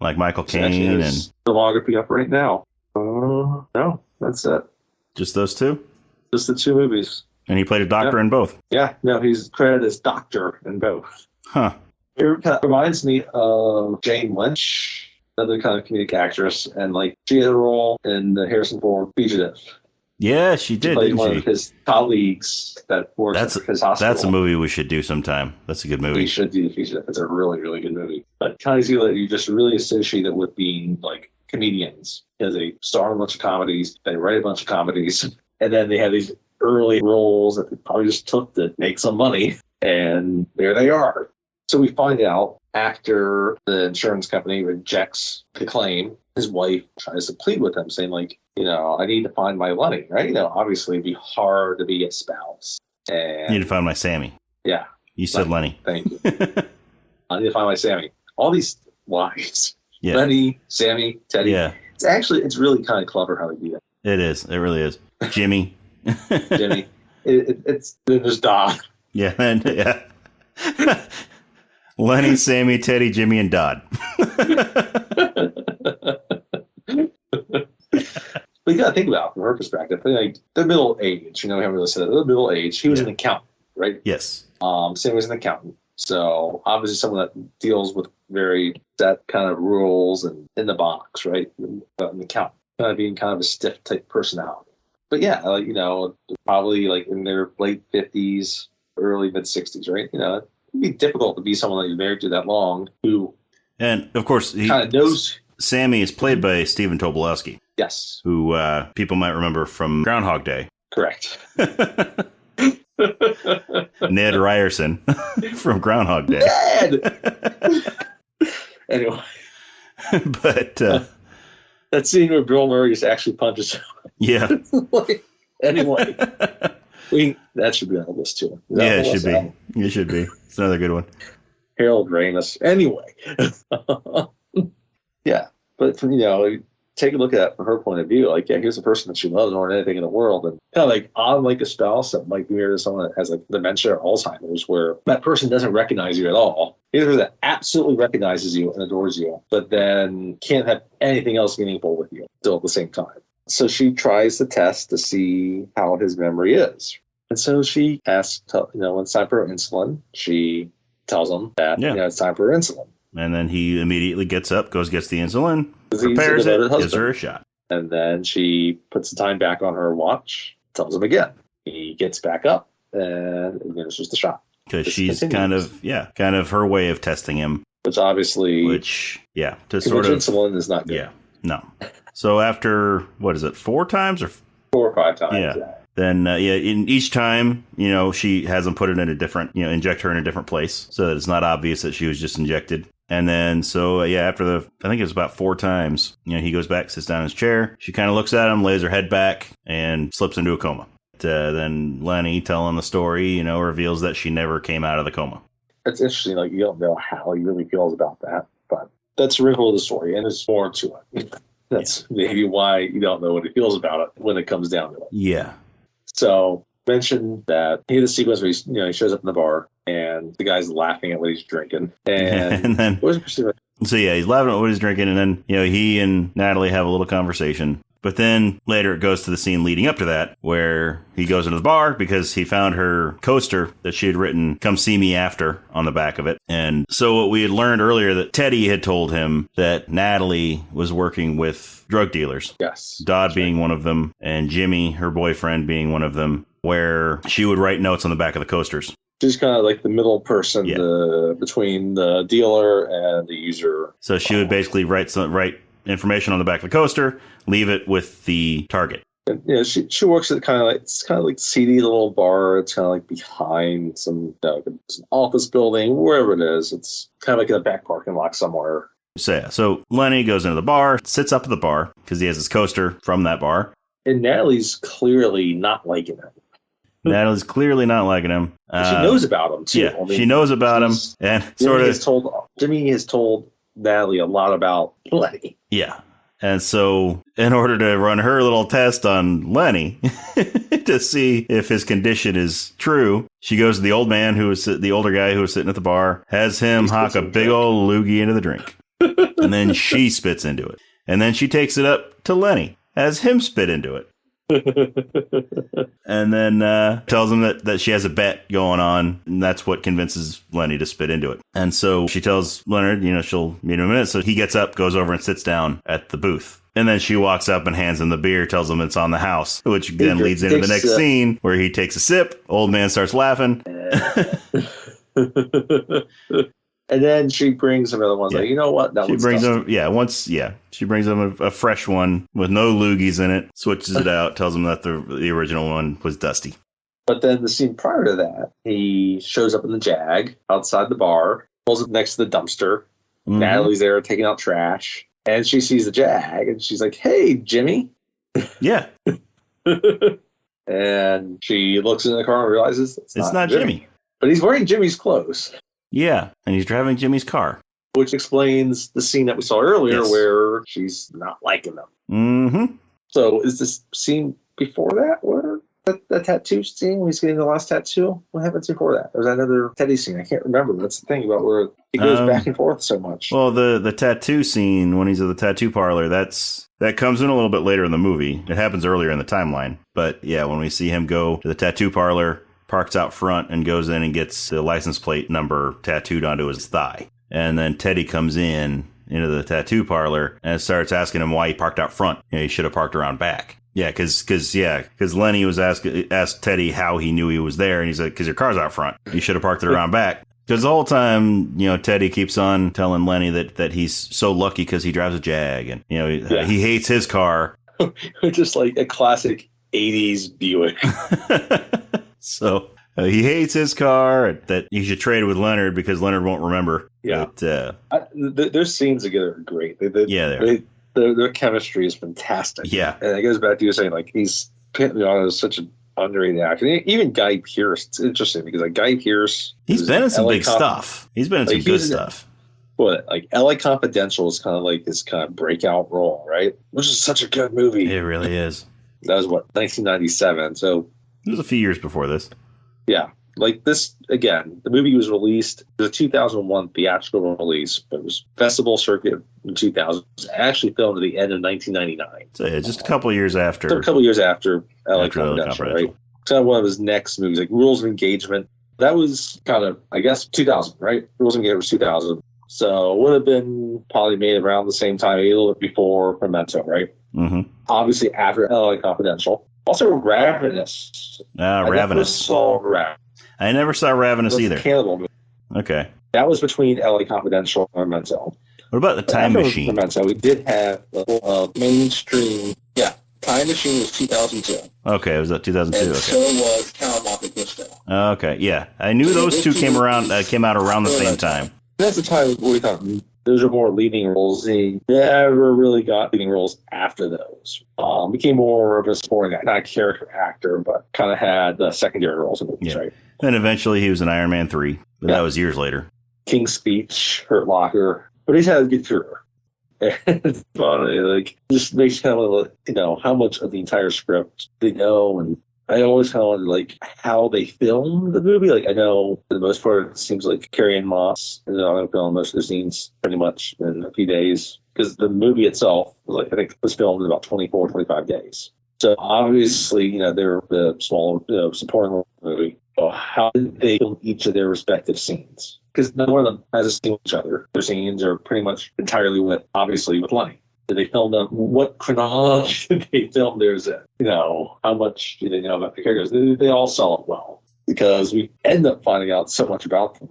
Michael Caine and filmography up right now? No, that's it. Just those two? Just the two movies. And he played a doctor in both. Yeah, no, he's credited as doctor in both. Huh. It kind of reminds me of Jane Lynch, another kind of comedic actress, and she had a role in the Harrison Ford Fugitive. Yeah, she did. She played one of his colleagues that works at his hospital. That's a movie we should do sometime. That's a good movie. We should do the Fugitive. It's a really, really good movie. But kind of see that you just really associate it with being comedians, because they star in a bunch of comedies, they write a bunch of comedies, and then they have these early roles that they probably just took to make some money, and there they are. So we find out after the insurance company rejects the claim, his wife tries to plead with him, saying I need to find my Lenny, right? Obviously it'd be hard to be a spouse. And you need to find my Sammy. Yeah. You said Lenny. Thank you. I need to find my Sammy. All these lines. Yeah. Lenny, Sammy, Teddy. Yeah. It's really kind of clever how they do that. It is. It really is. Jimmy. Jimmy. There's Dodd. Yeah. And, yeah. Lenny, Sammy, Teddy, Jimmy, and Dodd. But you got to think about it from her perspective. They're middle age. We haven't really said that. They're middle age. He was an accountant, right? Yes. Same as an accountant. So obviously someone that deals with very set kind of rules and in the box, right? An accountant kind of being kind of a stiff type personality. But yeah, like, probably like in their late 50s, early mid 60s, right? It'd be difficult to be someone that you're married to that long who, and of course, he kind of knows. Sammy is played by Stephen Tobolowsky. Yes. Who people might remember from Groundhog Day. Correct. Ned Ryerson from Groundhog Day. Ned! Anyway. But that scene where Bill Murray just actually punches him. Yeah. Anyway. That should be on the list too. Yeah, it should be. It should be. It's another good one. Harold Ramis. Anyway. Yeah. But take a look at it from her point of view. Like, yeah, here's a person that she loves more than anything in the world. And kind of like, unlike a spouse that might be married to someone that has like dementia or Alzheimer's, where that person doesn't recognize you at all. Either that absolutely recognizes you and adores you, but then can't have anything else meaningful with you still at the same time. So she tries the test to see how his memory is. And so she asks, when it's time for her insulin, she tells him that, it's time for her insulin. And then he immediately gets up, gets the insulin, prepares it, gives her a shot. And then she puts the time back on her watch, tells him again. He gets back up and administers the shot. Because she's kind of her way of testing him. Insulin is not good. Yeah, no. So after, 4 times or 4 or 5 times? Yeah. Then, in each time, she has him put it in a different, inject her in a different place so that it's not obvious that she was just injected. And then, after I think it was about 4 times, he goes back, sits down in his chair. She kind of looks at him, lays her head back, and slips into a coma. Then Lenny, telling the story, reveals that she never came out of the coma. It's interesting. Like, you don't know how he really feels about that, but that's the wrinkle of the story, and there's more to it. That's maybe why you don't know what he feels about it when it comes down to it. Yeah. So, mentioned that he had a sequence where he shows up in the bar, and the guy's laughing at what he's drinking. And then, what was interesting? So, he's laughing at what he's drinking, and then, he and Natalie have a little conversation. But then later it goes to the scene leading up to that, where he goes into the bar because he found her coaster that she had written, "Come See Me After," on the back of it. And so what we had learned earlier, that Teddy had told him that Natalie was working with drug dealers. Yes. Dodd being one of them, and Jimmy, her boyfriend, being one of them, where she would write notes on the back of the coasters. She's kind of like the middle person between the dealer and the user. So she would basically write information on the back of the coaster, leave it with the target. And, she works at kind of like seedy little bar. It's kind of like behind some an office building, wherever it is. It's kind of like in a back parking lot somewhere. So Lenny goes into the bar, sits up at the bar because he has his coaster from that bar. And Natalie's clearly not liking it. Natalie's clearly not liking him. She knows about him too. Yeah, she knows about him, and Jimmy has told Natalie a lot about Lenny. Yeah. And so in order to run her little test on Lenny to see if his condition is true, she goes to the older guy who was sitting at the bar, has him hock a big old loogie into the drink. And then she spits into it. And then she takes it up to Lenny, has him spit into it. And then tells him that she has a bet going on, and that's what convinces Lenny to spit into it. And so she tells Leonard, she'll meet him in a minute. So he gets up, goes over and sits down at the booth. And then she walks up and hands him the beer, tells him it's on the house, which then leads into the next scene where he takes a sip. Old man starts laughing. And then she brings him another one. Like, you know what? She brings him a fresh one with no loogies in it, switches it out, tells him that the original one was dusty. But then the scene prior to that, he shows up in the Jag outside the bar, pulls up next to the dumpster. Mm-hmm. Natalie's there taking out trash, and she sees the Jag, and she's like, "Hey, Jimmy." Yeah. And she looks in the car and realizes it's not Jimmy. But he's wearing Jimmy's clothes. Yeah, and he's driving Jimmy's car. Which explains the scene that we saw earlier where she's not liking them. Mm-hmm. So is this scene before that? Where that tattoo scene when he's getting the last tattoo? What happens before that? There's another Teddy scene. I can't remember. That's the thing about where it goes back and forth so much. Well, the tattoo scene when he's at the tattoo parlor, that comes in a little bit later in the movie. It happens earlier in the timeline. But yeah, when we see him go to the tattoo parlor, parks out front and goes in and gets the license plate number tattooed onto his thigh. And then Teddy comes into the tattoo parlor and starts asking him why he parked out front. He should have parked around back. Yeah, because Lenny was asked Teddy how he knew he was there, and he said, because your car's out front. You should have parked it around back. Because the whole time, Teddy keeps on telling Lenny that he's so lucky because he drives a Jag, and he hates his car. Just like a classic 80s Buick. So he hates his car, and that he should trade with Leonard because Leonard won't remember. Yeah, but, their scenes together are great. Their chemistry is fantastic. Yeah. And it goes back to you saying, like, he's such an underrated actor. Even Guy Pearce, it's interesting because, like, Guy Pearce... He's been in some big stuff. He's been in some good stuff. Like, L.A. Confidential is kind of like his kind of breakout role, right? Which is such a good movie. It really is. That was, 1997, so... It was a few years before this. Yeah. Like this, again, the movie was released, it was a 2001 theatrical release, but it was festival circuit in 2000. It was actually filmed at the end of 1999. So yeah, just a couple of years after. So a couple of years after LA Confidential, right? So one of his next movies, like Rules of Engagement, that was kind of, I guess, 2000, right? Rules of Engagement was 2000. So it would have been probably made around the same time, a little bit before Memento, right? Mm-hmm. Obviously after LA Confidential. Also Ravenous. Ravenous. I never saw Ravenous either. Cannibal movie. Okay. That was between LA Confidential and Memento. What about the Time Machine? Memento, we did have a mainstream. Yeah, Time Machine was 2002. Okay, it was that 2002. And okay. so was Count of Monte Cristo. Okay, yeah, I knew those two came out around the same time. That's the time where we thought those are more leading roles. He never really got leading roles after those. Became more of a supporting, not a character actor, but kind of had the secondary roles in movies, right? And eventually he was in Iron Man 3, but that was years later. King's Speech, Hurt Locker, but he's had a good career. It's funny, like, just makes you kind of, how much of the entire script they know, and I always kind of wonder, like, how they filmed the movie. Like, I know for the most part, it seems like Carrie Ann Moss is going to film most of the scenes pretty much in a few days, because the movie itself, I think, was filmed in about 24, 25 days. So obviously, they're the small, supporting role of the movie. So how did they film each of their respective scenes? Because none of them has a scene with each other. Their scenes are pretty much entirely with Lenny. Did they film them? What chronology did they film theirs in? How much do they know about the characters? They all sell it well, because we end up finding out so much about them.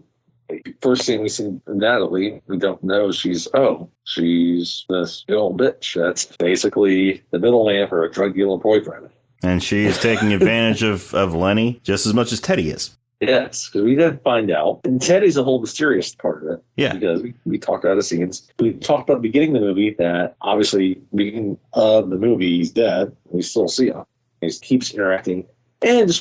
First thing we see Natalie, we don't know she's this old bitch that's basically the middleman for a drug dealer boyfriend. And she is taking advantage of Lenny just as much as Teddy is. Yes, because we did find out. And Teddy's the whole mysterious part of it. Yeah. Because we talked about the scenes. We talked about the beginning of the movie that obviously, beginning of the movie, he's dead. We still see him. He keeps interacting. And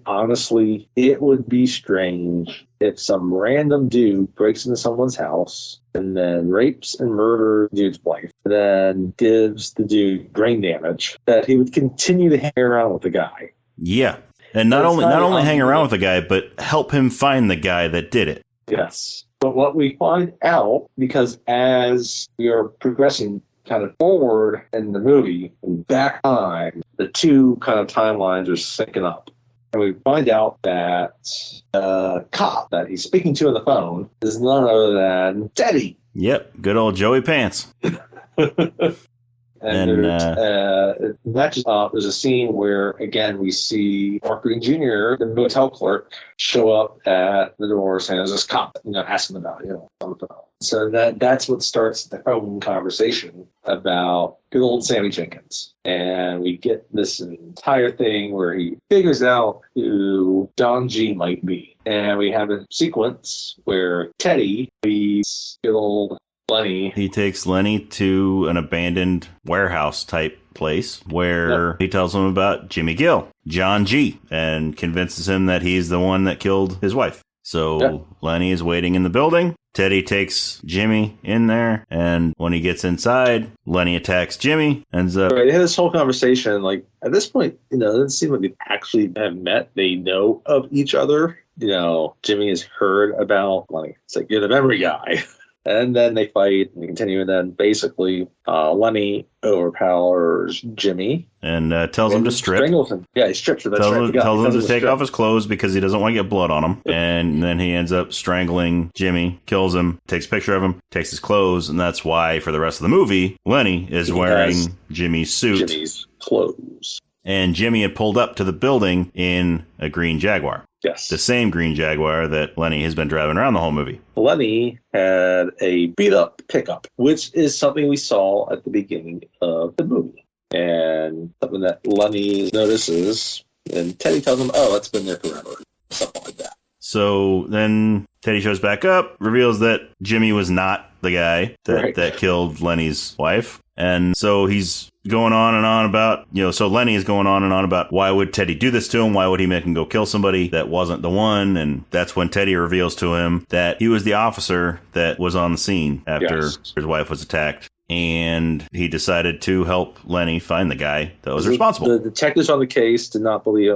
honestly, it would be strange if some random dude breaks into someone's house and then rapes and murders the dude's wife, and then gives the dude brain damage, that he would continue to hang around with the guy. Yeah. And not only hang around with the guy, but help him find the guy that did it. Yes. But what we find out, because as we are progressing kind of forward in the movie and back time, the two kind of timelines are syncing up. And we find out that the cop that he's speaking to on the phone is none other than Teddy. Yep. Good old Joey Pants. And there's a scene where, again, we see Mark Green Jr., the motel clerk, show up at the door saying, there's this cop, asking about, on the phone. So that's what starts the phone conversation about good old Sammy Jenkins. And we get this entire thing where he figures out who Don G might be. And we have a sequence where Teddy, he's good old Lenny. He takes Lenny to an abandoned warehouse type place where he tells him about Jimmy Gill, John G, and convinces him that he's the one that killed his wife. So Lenny is waiting in the building. Teddy takes Jimmy in there, and when he gets inside, Lenny attacks Jimmy. Ends up. Right, they had this whole conversation. Like, at this point, it doesn't seem like they actually have met. They know of each other. Jimmy has heard about, like, it's like, you're the memory guy. And then they fight and continue. And then basically, Lenny overpowers Jimmy. And tells him to strip. Strangles him. Yeah, he strips him. Tells him to take off his clothes because he doesn't want to get blood on him. And then he ends up strangling Jimmy, kills him, takes a picture of him, takes his clothes. And that's why, for the rest of the movie, Lenny is wearing Jimmy's suit. Jimmy's clothes. And Jimmy had pulled up to the building in a green Jaguar. Yes. The same green Jaguar that Lenny has been driving around the whole movie. Lenny had a beat-up pickup, which is something we saw at the beginning of the movie. And something that Lenny notices, and Teddy tells him, oh, that's been there forever. Something like that. So then Teddy shows back up, reveals that Jimmy was not the guy that killed Lenny's wife. And so he's going on and on about, so Lenny is going on and on about why would Teddy do this to him? Why would he make him go kill somebody that wasn't the one? And that's when Teddy reveals to him that he was the officer that was on the scene after his wife was attacked. And he decided to help Lenny find the guy that was responsible. The detectives on the case did not believe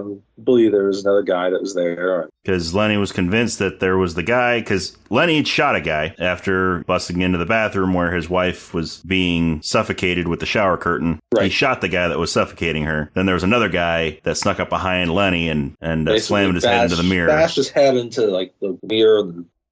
there was another guy that was there. Because Lenny was convinced that there was the guy, because Lenny had shot a guy after busting into the bathroom where his wife was being suffocated with the shower curtain. Right. He shot the guy that was suffocating her. Then there was another guy that snuck up behind Lenny and slammed his head into the mirror. Bashed his head into the mirror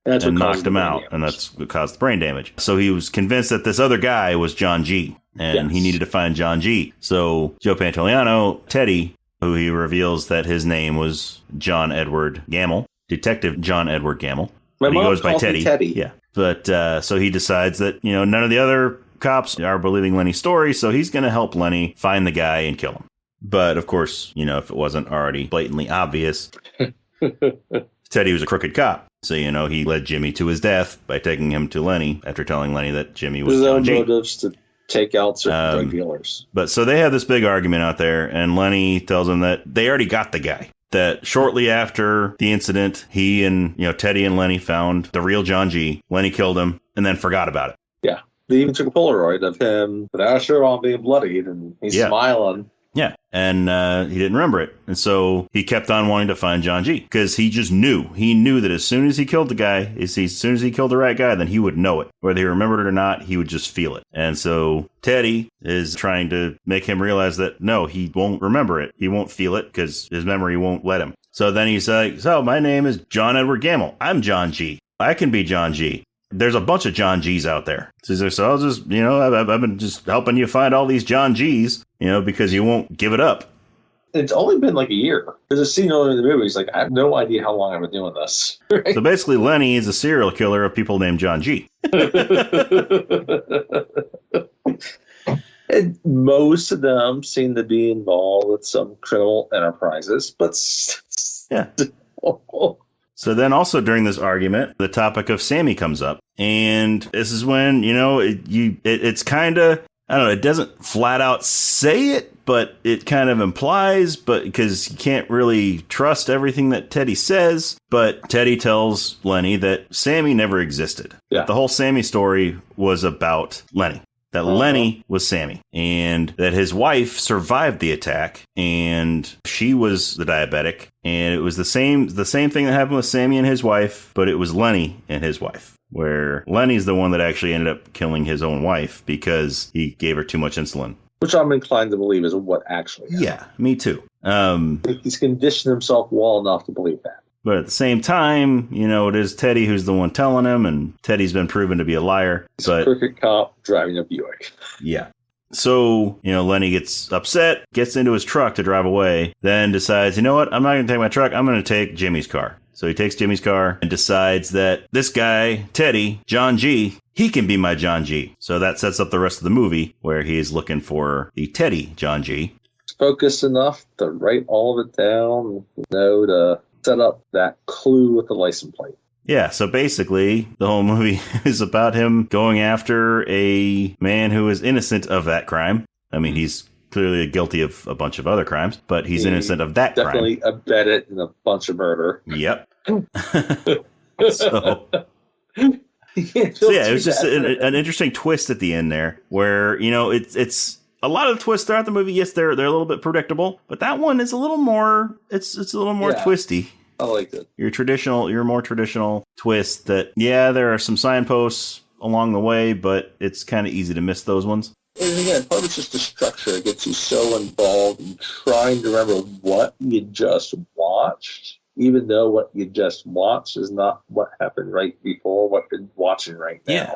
and knocked him out, and that's what caused the brain damage. So he was convinced that this other guy was John G, and he needed to find John G. So Joe Pantoliano, Teddy, who he reveals that his name was John Edward Gamble, Detective John Edward Gamble. But he goes by Teddy. Yeah. But so he decides that, none of the other cops are believing Lenny's story, so he's going to help Lenny find the guy and kill him. But of course, if it wasn't already blatantly obvious, Teddy was a crooked cop. So, he led Jimmy to his death by taking him to Lenny after telling Lenny that Jimmy was John G. motives to take out certain drug dealers. But so they have this big argument out there, and Lenny tells him that they already got the guy. That shortly after the incident, he and, Teddy and Lenny found the real John G. Lenny killed him and then forgot about it. Yeah. They even took a Polaroid of him without a shirt on being bloodied, and he's smiling. Yeah, and he didn't remember it. And so he kept on wanting to find John G. Because he just knew. He knew that as soon as he killed the guy, as soon as he killed the right guy, then he would know it. Whether he remembered it or not, he would just feel it. And so Teddy is trying to make him realize that, no, he won't remember it. He won't feel it because his memory won't let him. So then he's like, so my name is John Edward Gamble. I'm John G. I can be John G. There's a bunch of John G's out there. So I'll just, I've been just helping you find all these John G's, because you won't give it up. It's only been like a year. There's a scene earlier in the movie. He's like, I have no idea how long I've been doing this. Right? So basically, Lenny is a serial killer of people named John G. And most of them seem to be involved with some criminal enterprises, but yeah. So then also during this argument, the topic of Sammy comes up. And this is when, it's kind of, I don't know, it doesn't flat out say it, but it kind of implies, but because you can't really trust everything that Teddy says. But Teddy tells Lenny that Sammy never existed. Yeah. The whole Sammy story was about Lenny. That Lenny was Sammy, and that his wife survived the attack, and she was the diabetic, and it was the same thing that happened with Sammy and his wife, but it was Lenny and his wife, where Lenny's the one that actually ended up killing his own wife because he gave her too much insulin. Which I'm inclined to believe is what actually happened. Yeah, me too. He's conditioned himself well enough to believe that. But at the same time, it is Teddy who's the one telling him, and Teddy's been proven to be a liar. He's a crooked cop driving a Buick. Yeah. So, Lenny gets upset, gets into his truck to drive away, then decides, I'm not going to take my truck, I'm going to take Jimmy's car. So he takes Jimmy's car and decides that this guy, Teddy, John G., he can be my John G. So that sets up the rest of the movie, where he is looking for the Teddy John G. Focused enough to write all of it down, to set up that clue with the license plate. Yeah, so basically, the whole movie is about him going after a man who is innocent of that crime. I mean, he's clearly guilty of a bunch of other crimes, but he's innocent of that definitely crime. Definitely abetted in a bunch of murder. Yep. It was just an interesting twist at the end there, where, it's a lot of the twists throughout the movie. Yes, they're a little bit predictable, but that one is a little more. It's a little more twisty. I liked it. Your more traditional twist that, there are some signposts along the way, but it's kind of easy to miss those ones. And again, part of it's just the structure. It gets you so involved in trying to remember what you just watched, even though what you just watched is not what happened right before what you're watching right now. Yeah.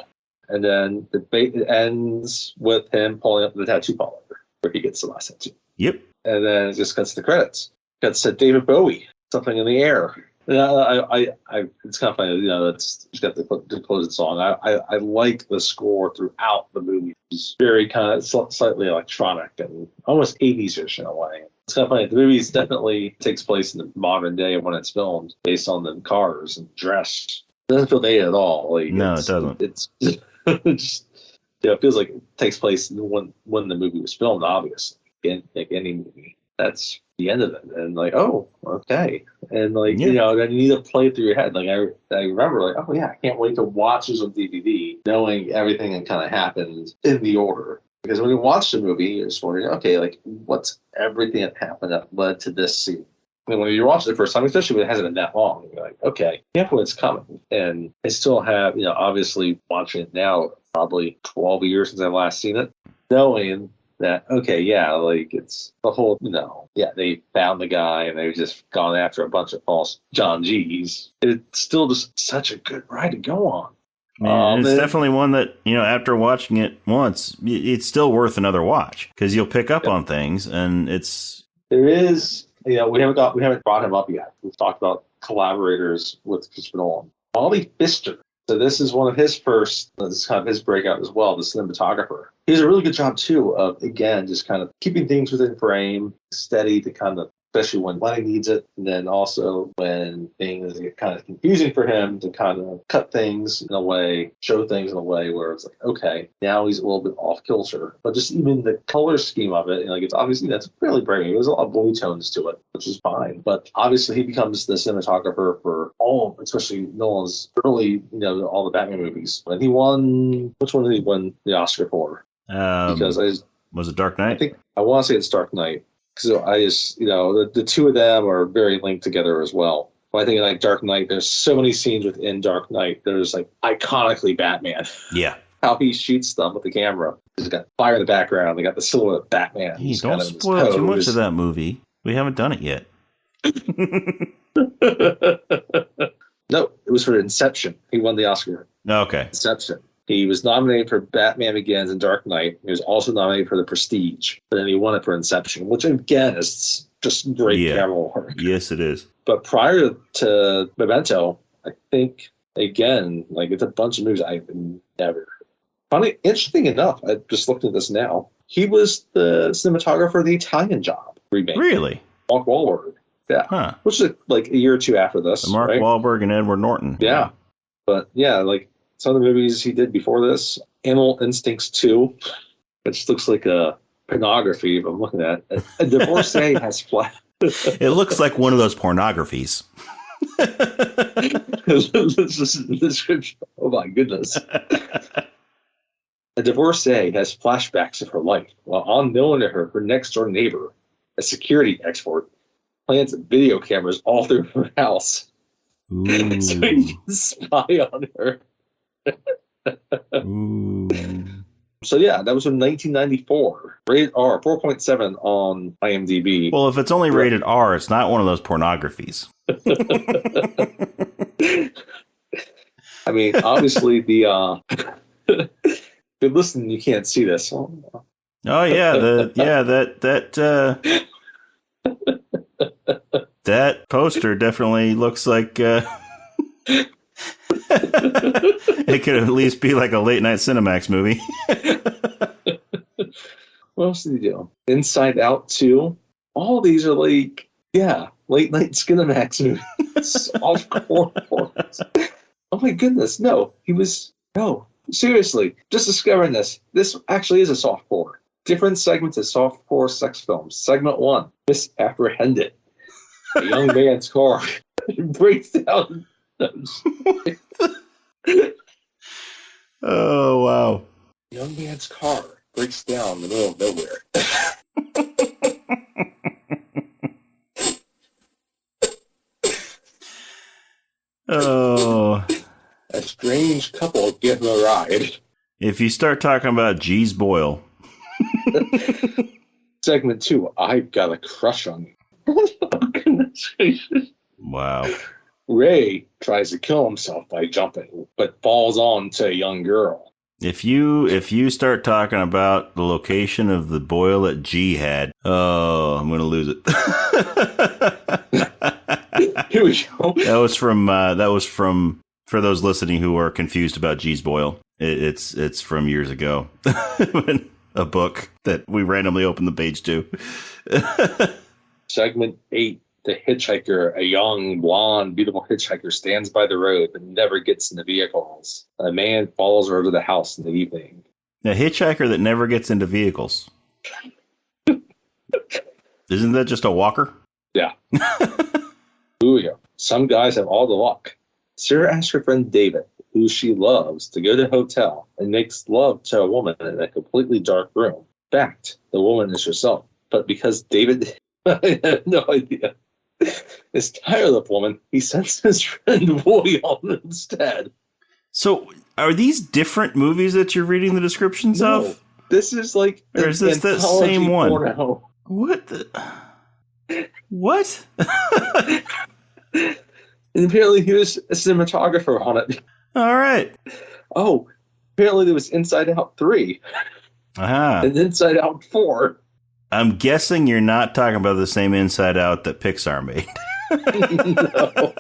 And then it ends with him pulling up the tattoo parlor where he gets the last tattoo. Yep. And then it just cuts to the credits. Cuts to David Bowie, Something in the Air. And it's kind of funny, you know, it's got the closing song. I like the score throughout the movie. It's very kind of slightly electronic and almost 80s-ish in a way. It's kind of funny. The movie definitely takes place in the modern day when it's filmed, based on the cars and dress. It doesn't feel dated at all. Like, no, it doesn't. It's just, yeah, it feels like it takes place when the movie was filmed, obviously. Like any movie. That's the end of it. And like, oh, okay. And like, you know, then you need to play it through your head. Like I remember like, oh yeah, I can't wait to watch this on DVD, knowing everything that kind of happened in the order. Because when you watch the movie, you're just wondering, okay, like what's everything that happened that led to this scene? And when you watch it the first time, especially when it hasn't been that long, you're like, okay, I can't believe it's coming. And I still have, you know, obviously watching it now, probably 12 years since I've last seen it, knowing that, okay, yeah, like it's the whole, you know, yeah, they found the guy and they've just gone after a bunch of false John G's. It's still just such a good ride to go on. Man, it's definitely one that, you know, after watching it once, it's still worth another watch because you'll pick up on things, and there is, you know, we haven't brought him up yet. We've talked about collaborators with Christopher Nolan. Bobby Pfister. So this is one of his first, this is kind of his breakout as well, the cinematographer. He does a really good job, too, of, again, just kind of keeping things within frame, steady to kind of, especially when Lenny needs it, and then also when things get kind of confusing for him to kind of cut things in a way, show things in a way where it's like, okay, now he's a little bit off kilter. But just even the color scheme of it, you know, like it's obviously, that's fairly bright. There's a lot of blue tones to it, which is fine. But obviously he becomes the cinematographer for all, especially Nolan's early, you know, all the Batman movies. And he won, which one did he win the Oscar for? Because was it Dark Knight? I want to say it's Dark Knight. So I just, you know, the two of them are very linked together as well. When I think of like Dark Knight, there's so many scenes within Dark Knight. There's like iconically Batman. Yeah. How he shoots them with the camera. He's got fire in the background. They got the silhouette of Batman. Hey, don't spoil too much of that movie. We haven't done it yet. No, it was for Inception. He won the Oscar. Okay. Inception. He was nominated for Batman Begins and Dark Knight. He was also nominated for The Prestige, but then he won it for Inception, which again is just great camera work. Yes, it is. But prior to Memento, I think again, like it's a bunch of movies I've never. Funny, interesting enough, I just looked at this now. He was the cinematographer of the Italian Job remake. Really? Mark Wahlberg. Yeah. Huh. Which is like a year or two after this. Mark Wahlberg and Edward Norton. Yeah. But yeah, like. Some of the movies he did before this, Animal Instincts 2, which looks like a pornography if I'm looking at it. A Divorcee has flat. It looks like one of those pornographies. Description. Oh my goodness. A divorcee has flashbacks of her life while unknown to her next door neighbor, a security expert, plants video cameras all through her house. Ooh. So he can spy on her. Ooh. So yeah, that was in 1994. Rated R, 4.7 on IMDb. Well, if it's only rated R, it's not one of those pornographies. I mean, obviously the if you're listening, you can't see this. Oh yeah, that poster definitely looks like it could at least be like a late night Cinemax movie. What else did he do? Inside Out 2. All these are like, yeah, late night Cinemax movies. Softcore. Oh my goodness. No, seriously, just discovering this. This actually is a softcore. Different segments of softcore sex films. Segment 1, Misapprehended. A young man's car breaks down. Oh wow! Young man's car breaks down in the middle of nowhere. Oh, a strange strange couple getting a ride. If you start talking about G's Boyle. Segment 2, I've got a crush on you. Wow. Ray tries to kill himself by jumping, but falls on to a young girl. If you start talking about the location of the Boyle that G had, oh, I'm gonna lose it. Here we go. That was from for those listening who are confused about G's Boyle. It's from years ago. A book that we randomly opened the page to. Segment 8, the hitchhiker, a young, blonde, beautiful hitchhiker, stands by the road but never gets into vehicles. A man follows her to the house in the evening. A hitchhiker that never gets into vehicles. Isn't that just a walker? Yeah. Ooh, yeah. Some guys have all the luck. Sarah asks her friend David, who she loves, to go to a hotel and makes love to a woman in a completely dark room. In fact, the woman is herself. But because David had no idea, is tired of the woman, he sends his friend William instead. So, are these different movies that you're reading the descriptions of? This is like... Or is this the same one? Porno. What the... What? And apparently he was a cinematographer on it. All right. Oh, apparently there was Inside Out 3. And Inside Out 4. I'm guessing you're not talking about the same Inside Out that Pixar made. No.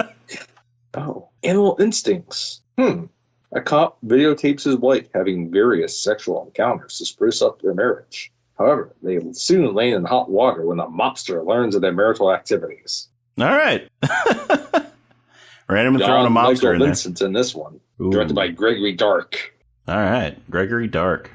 Oh, Animal Instincts. A cop videotapes his wife having various sexual encounters to spruce up their marriage. However, they soon land in hot water when a mobster learns of their marital activities. All right. Randomly throwing a mobster in there. Vincent in this one. Ooh. Directed by Gregory Dark. All right. Gregory Dark.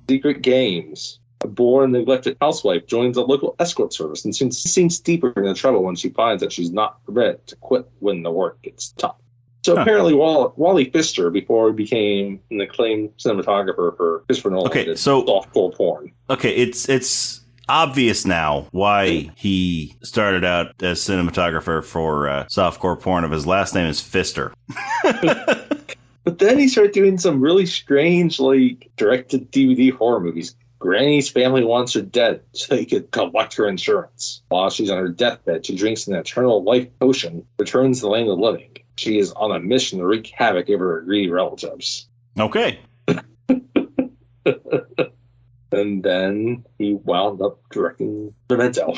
Secret Games. A bored and neglected housewife joins a local escort service and soon seems deeper into trouble when she finds that she's not prepared to quit when the work gets tough. So apparently Wally Pfister, before he became an acclaimed cinematographer for Christopher Nolan, did softcore porn. Okay, it's obvious now why he started out as cinematographer for softcore porn. Of his last name is Pfister. But then he started doing some really strange, like, direct-to-DVD horror movies. Granny's family wants her dead so he could collect her insurance. While she's on her deathbed, she drinks an eternal life potion, returns to the land of the living. She is on a mission to wreak havoc over her greedy relatives. Okay. And then he wound up directing Memento.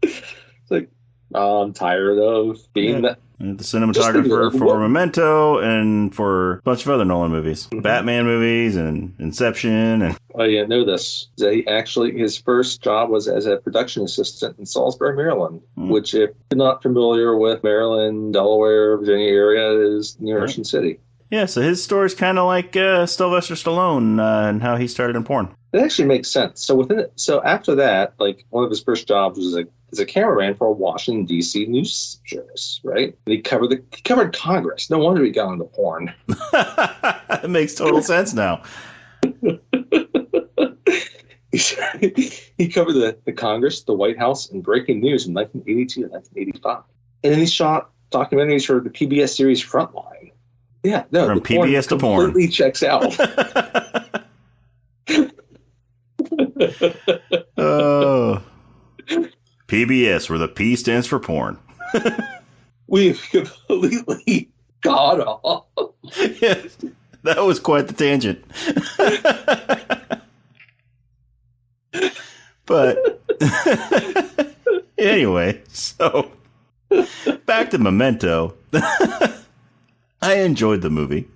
It's like, I'm tired of being that. The cinematographer for Memento and for a bunch of other Nolan movies. Batman movies and Inception. And I didn't know this. His first job was as a production assistant in Salisbury, Maryland, which, if you're not familiar with Maryland, Delaware, Virginia area, is near Ocean City. Yeah, so his story's kind of like Sylvester Stallone and how he started in porn. It actually makes sense. So after that, like, one of his first jobs was as a cameraman for a Washington, D.C. news service, right? And he covered Congress. No wonder he got into porn. It makes total sense now. He covered the Congress, the White House, and breaking news in 1982 and 1985. And then he shot documentaries for the PBS series Frontline. Yeah, no, from PBS to porn completely checks out. Oh, PBS, where the P stands for porn. We've completely got off. Yes, that was quite the tangent. But anyway, so back to Memento. I enjoyed the movie.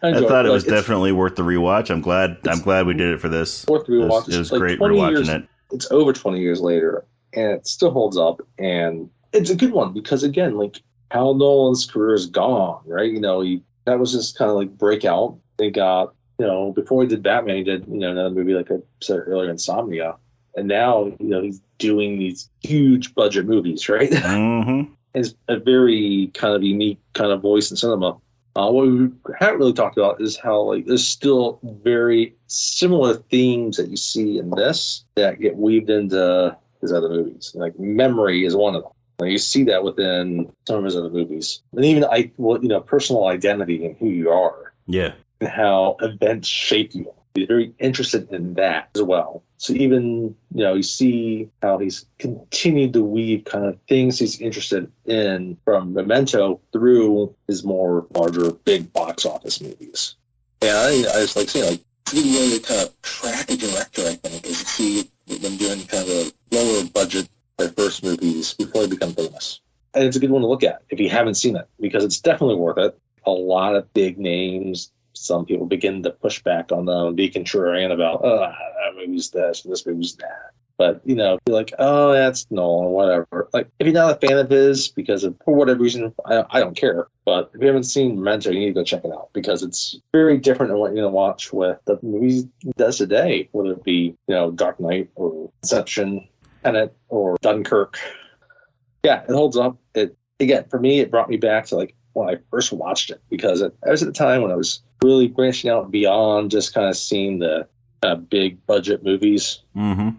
I thought it was definitely worth the rewatch. I'm glad we did it for this. Worth the rewatch. It was like great rewatching it. It's over 20 years later, and it still holds up. And it's a good one because, again, like, Hal Nolan's career is gone, right? You know, that was just kind of like breakout. They got, before he did Batman, he did, another movie, like I said earlier, Insomnia. And now, he's doing these huge budget movies, right? Mm-hmm. It's a very kind of unique kind of voice in cinema. What we haven't really talked about is how, like, there's still very similar themes that you see in this that get weaved into his other movies. Like, memory is one of them. You see that within some of his other movies. And even, personal identity and who you are. Yeah. And how events shape you. He's very interested in that as well. So even, you see how he's continued to weave kind of things he's interested in from Memento through his more larger, big box office movies. And I just like seeing, the way to kind of track a director, I think, is to see them doing kind of a lower budget, their first movies before they become famous. And it's a good one to look at if you haven't seen it, because it's definitely worth it. A lot of big names. Some people begin to push back on them and be contrarian about, that movie's this, and this movie's that. But, you're like, oh, that's Nolan, whatever. Like, if you're not a fan of his, because of, for whatever reason, I don't care. But if you haven't seen Memento, you need to go check it out, because it's very different than what you're going to watch with the movies he does today, whether it be, Dark Knight or Inception, Tenet, or Dunkirk. Yeah, it holds up. Again, for me, it brought me back to, when I first watched it, because I was at the time when I was really branching out beyond just kind of seeing the big budget movies. Mm-hmm.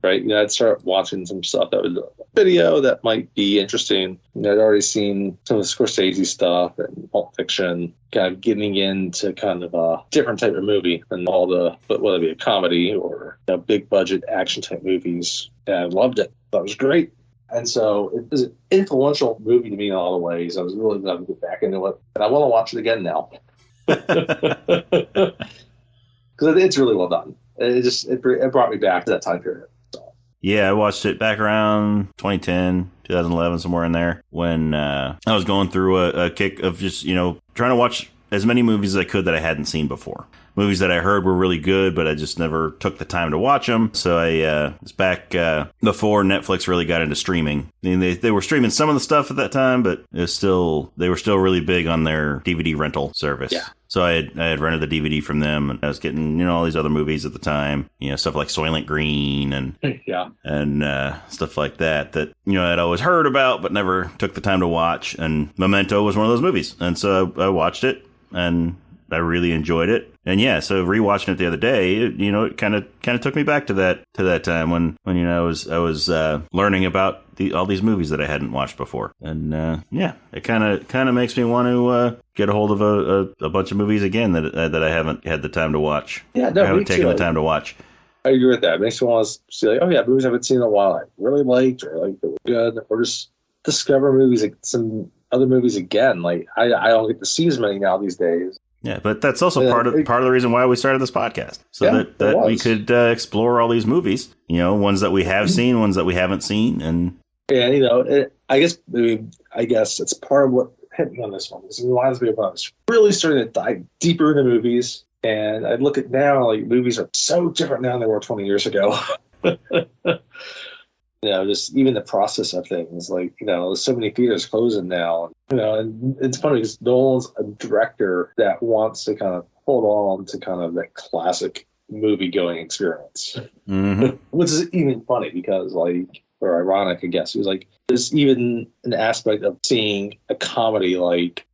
Right? I'd start watching some stuff that was a video that might be interesting. I'd already seen some of the Scorsese stuff and Pulp Fiction, kind of getting into kind of a different type of movie than whether it be a comedy or big budget action type movies. And I loved it. That was great. And so it was an influential movie to me in all the ways. I was really glad to get back into it. And I want to watch it again now. Because it's really well done. It brought me back to that time period. Yeah, I watched it back around 2010, 2011, somewhere in there, when I was going through a kick of just, trying to watch as many movies as I could that I hadn't seen before. Movies that I heard were really good, but I just never took the time to watch them. So it's back before Netflix really got into streaming. I mean, they were streaming some of the stuff at that time, but they were still really big on their DVD rental service. Yeah. So I had rented the DVD from them, and I was getting all these other movies at the time, stuff like Soylent Green and and stuff like that I'd always heard about but never took the time to watch. And Memento was one of those movies, and so I watched it and I really enjoyed it. And yeah, so rewatching it the other day, it kind of took me back to that time when I was learning about all these movies that I hadn't watched before. And it kind of makes me want to get a hold of a bunch of movies again that I haven't had the time to watch. Yeah, no, I haven't taken the time to watch. I agree with that. It makes me want to see movies I haven't seen in a while I really liked, or that were good, or just discover movies, some other movies again. I don't get to see as many now these days. Yeah, but that's also part of the reason why we started this podcast, so that we could explore all these movies. Ones that we have seen, ones that we haven't seen, and I guess it's part of what hit me on this one. It reminds me of when I was really starting to dive deeper into movies, and I look at now, movies are so different now than they were 20 years ago. Just even the process of things, there's so many theaters closing now. And it's funny because Nolan's a director that wants to kind of hold on to kind of that classic movie-going experience. Mm-hmm. Which is even funny because, or ironic, I guess. It was there's even an aspect of seeing a comedy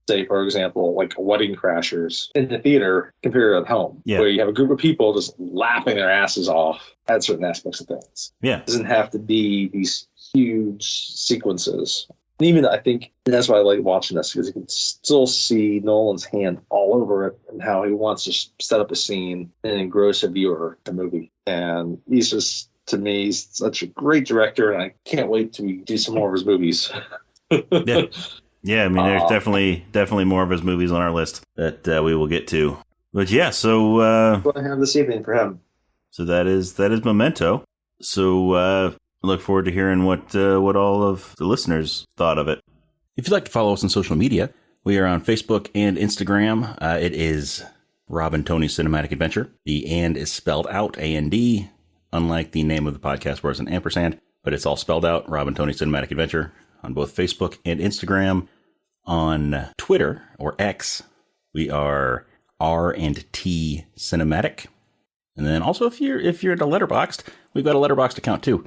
say, for example, Wedding Crashers in the theater compared to at home, where you have a group of people just laughing their asses off at certain aspects of things. Yeah. It doesn't have to be these huge sequences. And even I think that's why I like watching this, because you can still see Nolan's hand all over it and how he wants to set up a scene and engross a viewer to the movie. And he's just, to me, he's such a great director, and I can't wait to do some more of his movies. Yeah. Yeah, I mean, there's definitely more of his movies on our list that we will get to. But yeah, so what I have this evening for him. So that is Memento. So look forward to hearing what all of the listeners thought of it. If you'd like to follow us on social media, we are on Facebook and Instagram. It is Rob and Tony's Cinematic Adventure. The "and" is spelled out, A-N-D, unlike the name of the podcast where it's an ampersand, but it's all spelled out, Rob and Tony's Cinematic Adventure, on both Facebook and Instagram. On Twitter, or X, we are R&T Cinematic. And then also, if you're into Letterboxd, we've got a Letterboxd account too.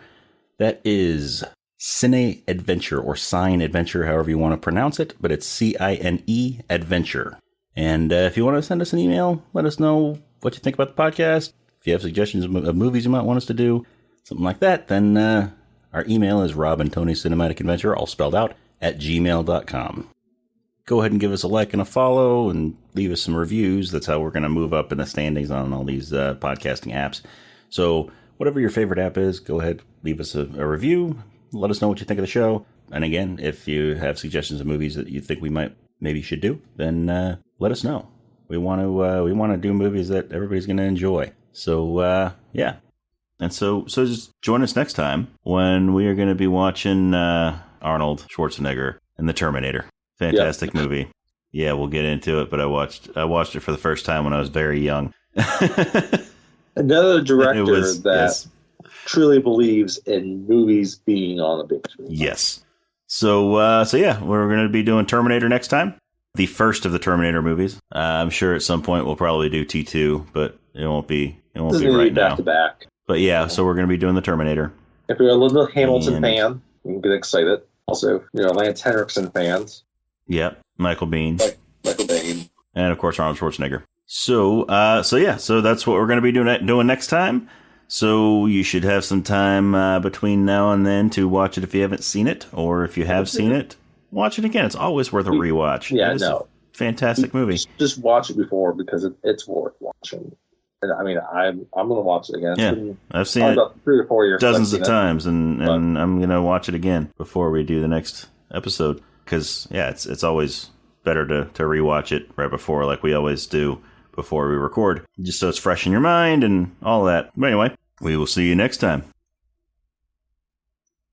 That is Cine Adventure, or Cine Adventure, however you want to pronounce it, but it's C-I-N-E Adventure. And if you want to send us an email, let us know what you think about the podcast. If you have suggestions of movies you might want us to do, something like that, then Our email is robandtonycinematicadventure, all spelled out, @gmail.com. Go ahead and give us a like and a follow and leave us some reviews. That's how we're going to move up in the standings on all these podcasting apps. So whatever your favorite app is, go ahead, leave us a review. Let us know what you think of the show. And again, if you have suggestions of movies that you think we maybe should do, then let us know. We want to do movies that everybody's going to enjoy. So yeah. And so just join us next time when we are going to be watching Arnold Schwarzenegger in The Terminator. Fantastic movie. Yeah, we'll get into it, but I watched it for the first time when I was very young. Another director that truly believes in movies being on the big screen. Yes. So yeah, we're going to be doing Terminator next time. The first of the Terminator movies. I'm sure at some point we'll probably do T2, but it won't be right now. Back to back. But yeah, so we're going to be doing the Terminator. If you're a little Hamilton fan, you can get excited. Also, Lance Henriksen fans. Yep, Michael Biehn. Michael Biehn. And of course Arnold Schwarzenegger. So that's what we're going to be doing next time. So you should have some time between now and then to watch it if you haven't seen it, or if you have seen it, watch it again. It's always worth a rewatch. Yeah, a fantastic movie. Just watch it before because it's worth watching. And I mean, I'm going to watch it again. Yeah, I've seen it about 3 or 4 years. Dozens of times, and I'm going to watch it again before we do the next episode. Because, yeah, it's always better to rewatch it right before, like we always do before we record. Just so it's fresh in your mind and all that. But anyway, we will see you next time.